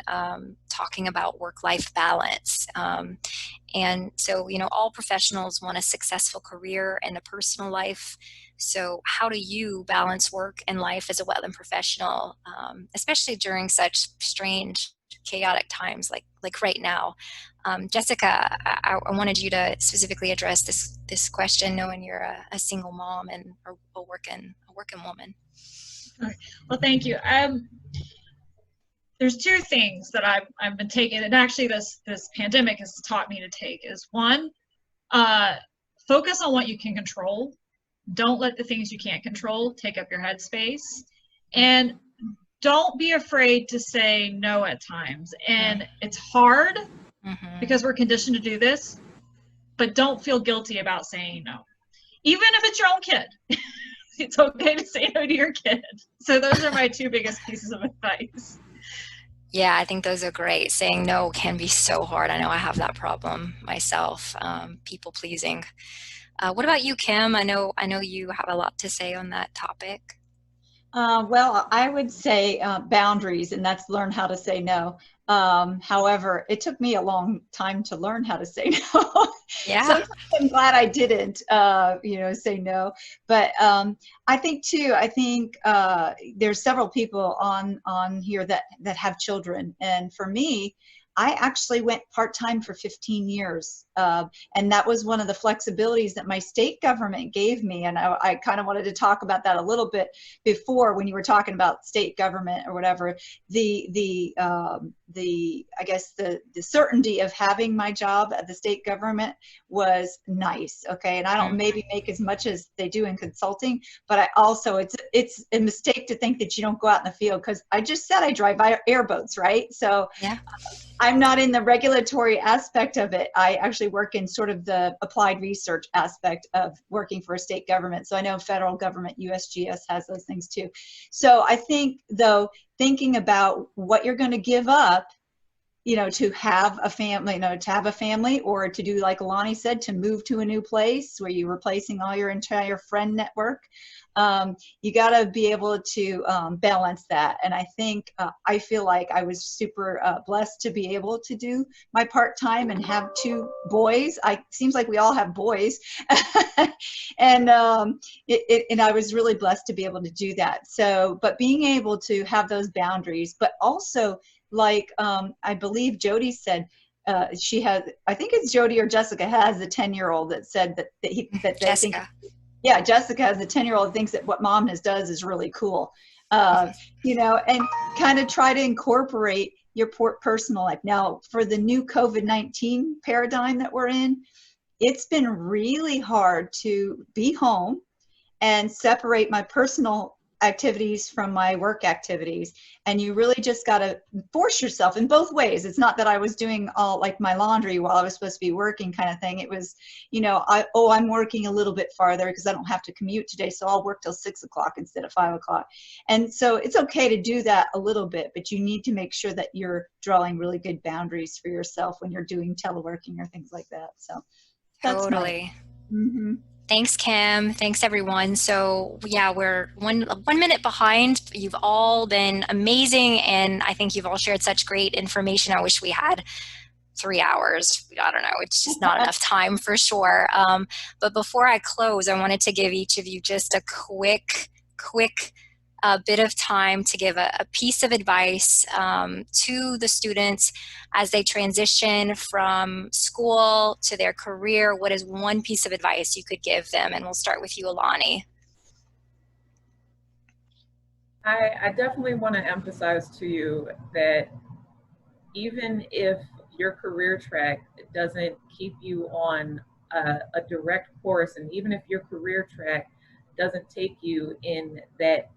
talking about work-life balance. And so, all professionals want a successful career and a personal life. So how do you balance work and life as a wetland professional, especially during such strange, chaotic times like right now? Jessica, I wanted you to specifically address this question, knowing you're a single mom and a working woman. Okay. Well, thank you. There's two things that I've been taking, and actually this pandemic has taught me to take. Is one, focus on what you can control. Don't let the things you can't control take up your headspace, and don't be afraid to say no at times. And it's hard because we're conditioned to do this, but don't feel guilty about saying no, even if it's your own kid. It's okay to say no to your kid. So those are my two biggest pieces of advice. Yeah, I think those are great. Saying no can be so hard. I know I have that problem myself, people pleasing. What about you, Kim? I know you have a lot to say on that topic. Well, I would say boundaries, and that's learn how to say no. However, it took me a long time to learn how to say no. Yeah. Sometimes I'm glad I didn't, say no. But I think too, there's several people on here that have children, and for me, I actually went part-time for 15 years. And that was one of the flexibilities that my state government gave me. And I kind of wanted to talk about that a little bit before, when you were talking about state government or whatever. I guess the certainty of having my job at the state government was nice. Okay. And I don't maybe make as much as they do in consulting, but I also, it's a mistake to think that you don't go out in the field, because I just said I drive airboats, right? So yeah. I'm not in the regulatory aspect of it. I actually work in sort of the applied research aspect of working for a state government. So I know federal government, USGS, has those things too. So I think, though, thinking about what you're going to give up you know, to have a family, or to do like Alani said, to move to a new place where you're replacing all your entire friend network. You got to be able to balance that. And I think I feel like I was super blessed to be able to do my part-time and have 2 boys. Seems like we all have boys. And and I was really blessed to be able to do that. So, but being able to have those boundaries, but also like I believe Jody said, she has, I think it's Jody or Jessica has a 10-year-old that said that they think, Jessica. yeah, Jessica has a 10-year-old thinks that what mom does is really cool. You know, and kind of try to incorporate your personal life. Now, for the new COVID-19 paradigm that we're in, it's been really hard to be home and separate my personal activities from my work activities. And you really just got to force yourself in both ways. It's not that I was doing all like my laundry while I was supposed to be working kind of thing. It was, you know, I'm working a little bit farther because I don't have to commute today. So I'll work till 6 o'clock instead of 5 o'clock. And so it's okay to do that a little bit, but you need to make sure that you're drawing really good boundaries for yourself when you're doing teleworking or things like that. So that's Totally. nice. Thanks, Kim. Thanks, everyone. So yeah, we're one minute behind. You've all been amazing, and I think you've all shared such great information. I wish we had 3 hours. I don't know. It's just not enough time for sure. But before I close, I wanted to give each of you just a quick bit of time to give a piece of advice to the students as they transition from school to their career. What is one piece of advice you could give them? And we'll start with you, Alani. I definitely want to emphasize to you that even if your career track doesn't keep you on a direct course, and even if your career track doesn't take you in that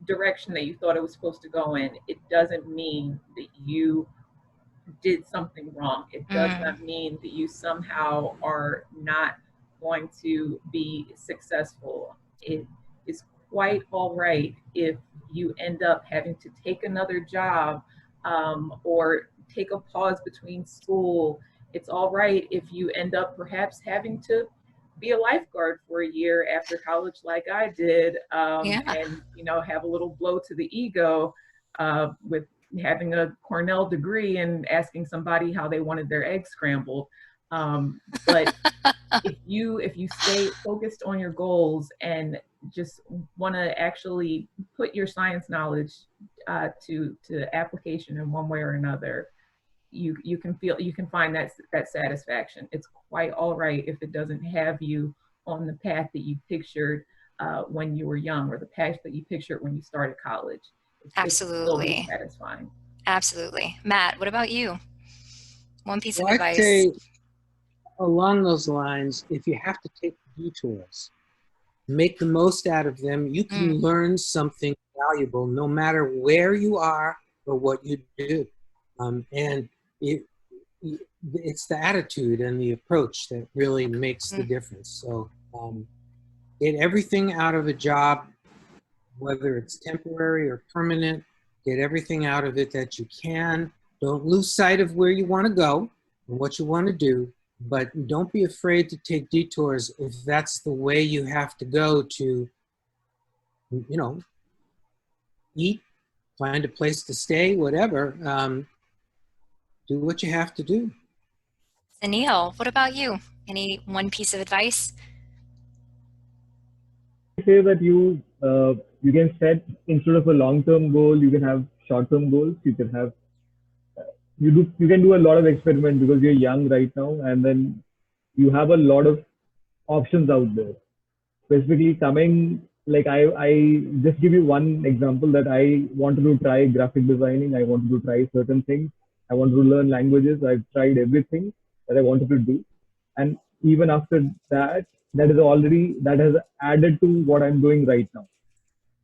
direction that you thought it was supposed to go in, it doesn't mean that you did something wrong. It does not mean that you somehow are not going to be successful. It is quite all right if you end up having to take another job or take a pause between school. It's all right if you end up perhaps having to be a lifeguard for a year after college like I did, and you know, have a little blow to the ego with having a Cornell degree and asking somebody how they wanted their eggs scrambled. But if you stay focused on your goals and just want to actually put your science knowledge to application in one way or another, you can find that satisfaction. It's quite all right if it doesn't have you on the path that you pictured when you were young, or the path that you pictured when you started college. Absolutely. It's satisfying. Absolutely. Matt, what about you? One piece of I'd advice. say along those lines, if you have to take detours, make the most out of them. You can learn something valuable no matter where you are or what you do. And it's the attitude and the approach that really makes the difference. So get everything out of a job, whether it's temporary or permanent. Get everything out of it that you can. Don't lose sight of where you want to go and what you want to do, but don't be afraid to take detours if that's the way you have to go to, you know, eat, find a place to stay, whatever. Do what you have to do. Anil, what about you? Any one piece of advice? Say that you can set, instead of a long-term goal, you can have short-term goals. You can have you can do a lot of experiment because you're young right now, and then you have a lot of options out there. Specifically coming, like I just give you one example that I wanted to try graphic designing. I wanted to try certain things. I wanted to learn languages. I've tried everything that I wanted to do. And even after that, that has added to what I'm doing right now.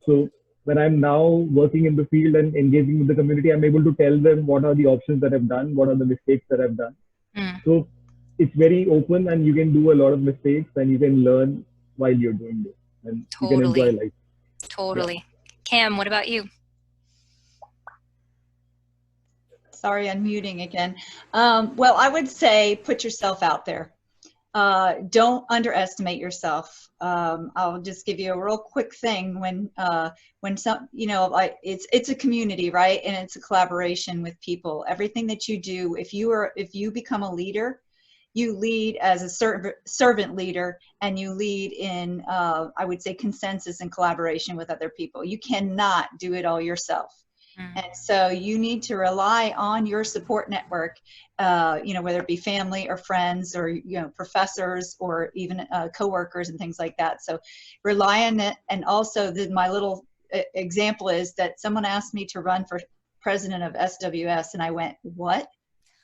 So when I'm now working in the field and engaging with the community, I'm able to tell them what are the options that I've done, what are the mistakes that I've done. So it's very open, and you can do a lot of mistakes and you can learn while you're doing this, and you can enjoy life. Totally. Yeah. Cam, what about you? Sorry, unmuting again. Well, I would say put yourself out there. Don't underestimate yourself. I'll just give you a real quick thing when some, it's a community, right? And it's a collaboration with people. Everything that you do, if you become a leader, you lead as a servant leader, and you lead in, I would say, consensus and collaboration with other people. You cannot do it all yourself. And so you need to rely on your support network, whether it be family or friends or, professors or even coworkers and things like that. So rely on it. And also my little example is that someone asked me to run for president of SWS, and I went, what?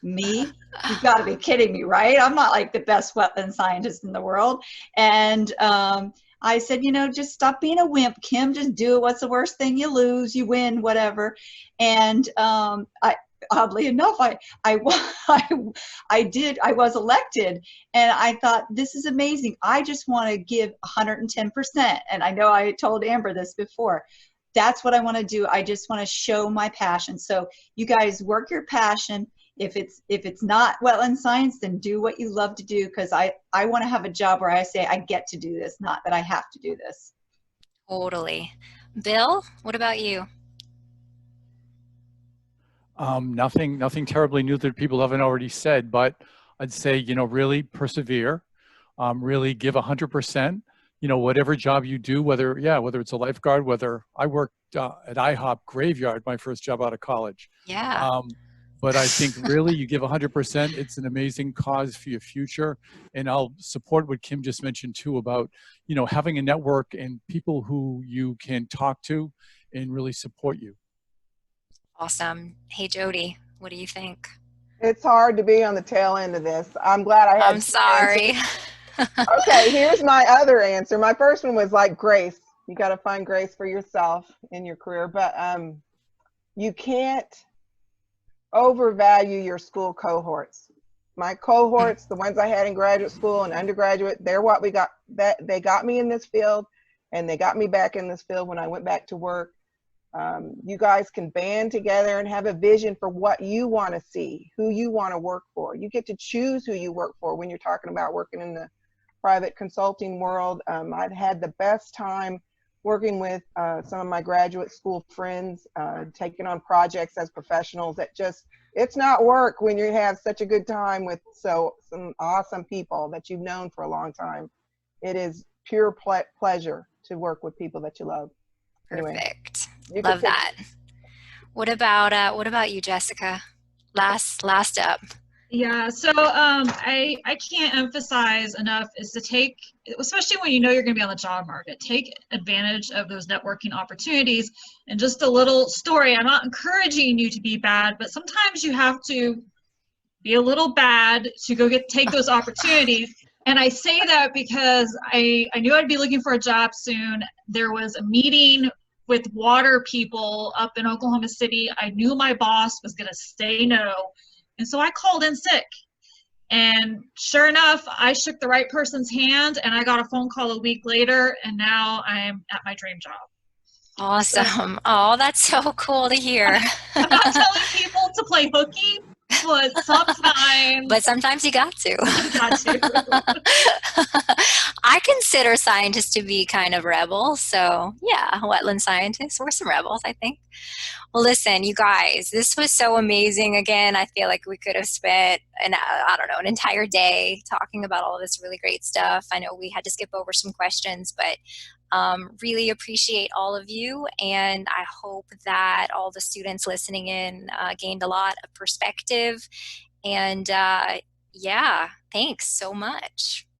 Me? You've got to be kidding me, right? I'm not like the best wetland scientist in the world. And I said, just stop being a wimp, Kim. Just do it. What's the worst thing? You lose, you win, whatever. And oddly enough, I was elected, and I thought, this is amazing. I just want to give 110%. And I know I told Amber this before. That's what I want to do. I just want to show my passion. So you guys work your passion. If it's not wetland science, then do what you love to do, because I want to have a job where I say I get to do this, not that I have to do this. Totally. Bill, what about you? Nothing terribly new that people haven't already said, but I'd say, really persevere, really give 100%, whatever job you do, whether it's a lifeguard, whether I worked at IHOP graveyard, my first job out of college. Yeah. But I think really you give 100%, it's an amazing cause for your future. And I'll support what Kim just mentioned too about, having a network and people who you can talk to and really support you. Awesome. Hey, Jody, what do you think? It's hard to be on the tail end of this. I'm glad I had I'm sorry. Okay, here's my other answer. My first one was like grace. You got to find grace for yourself in your career, but you can't overvalue your school cohorts. My cohorts, the ones I had in graduate school and undergraduate, they're what we got. That they got me in this field, and they got me back in this field when I went back to work. You guys can band together and have a vision for what you want to see, who you want to work for. You get to choose who you work for when you're talking about working in the private consulting world. I've had the best time working with some of my graduate school friends, taking on projects as professionals that it's not work when you have such a good time with some awesome people that you've known for a long time. It is pure pleasure to work with people that you love. Perfect. Anyway, love that. What about you, Jessica? Last up. Yeah, so I can't emphasize enough is to take, especially when you know you're going to be on the job market, take advantage of those networking opportunities. And just a little story, I'm not encouraging you to be bad, but sometimes you have to be a little bad to go take those opportunities. And I say that because I knew I'd be looking for a job soon. There was a meeting with water people up in Oklahoma City. I knew my boss was going to say no. And so I called in sick. And sure enough, I shook the right person's hand, and I got a phone call a week later, and now I'm at my dream job. Awesome. Oh, that's so cool to hear. I'm not telling people to play hooky, but sometimes you got to. Got to. I consider scientists to be kind of rebels. So yeah, wetland scientists, we're some rebels, I think. Well, listen, you guys, this was so amazing. Again, I feel like we could have spent an entire day talking about all of this really great stuff. I know we had to skip over some questions, but really appreciate all of you. And I hope that all the students listening in gained a lot of perspective. And yeah, thanks so much.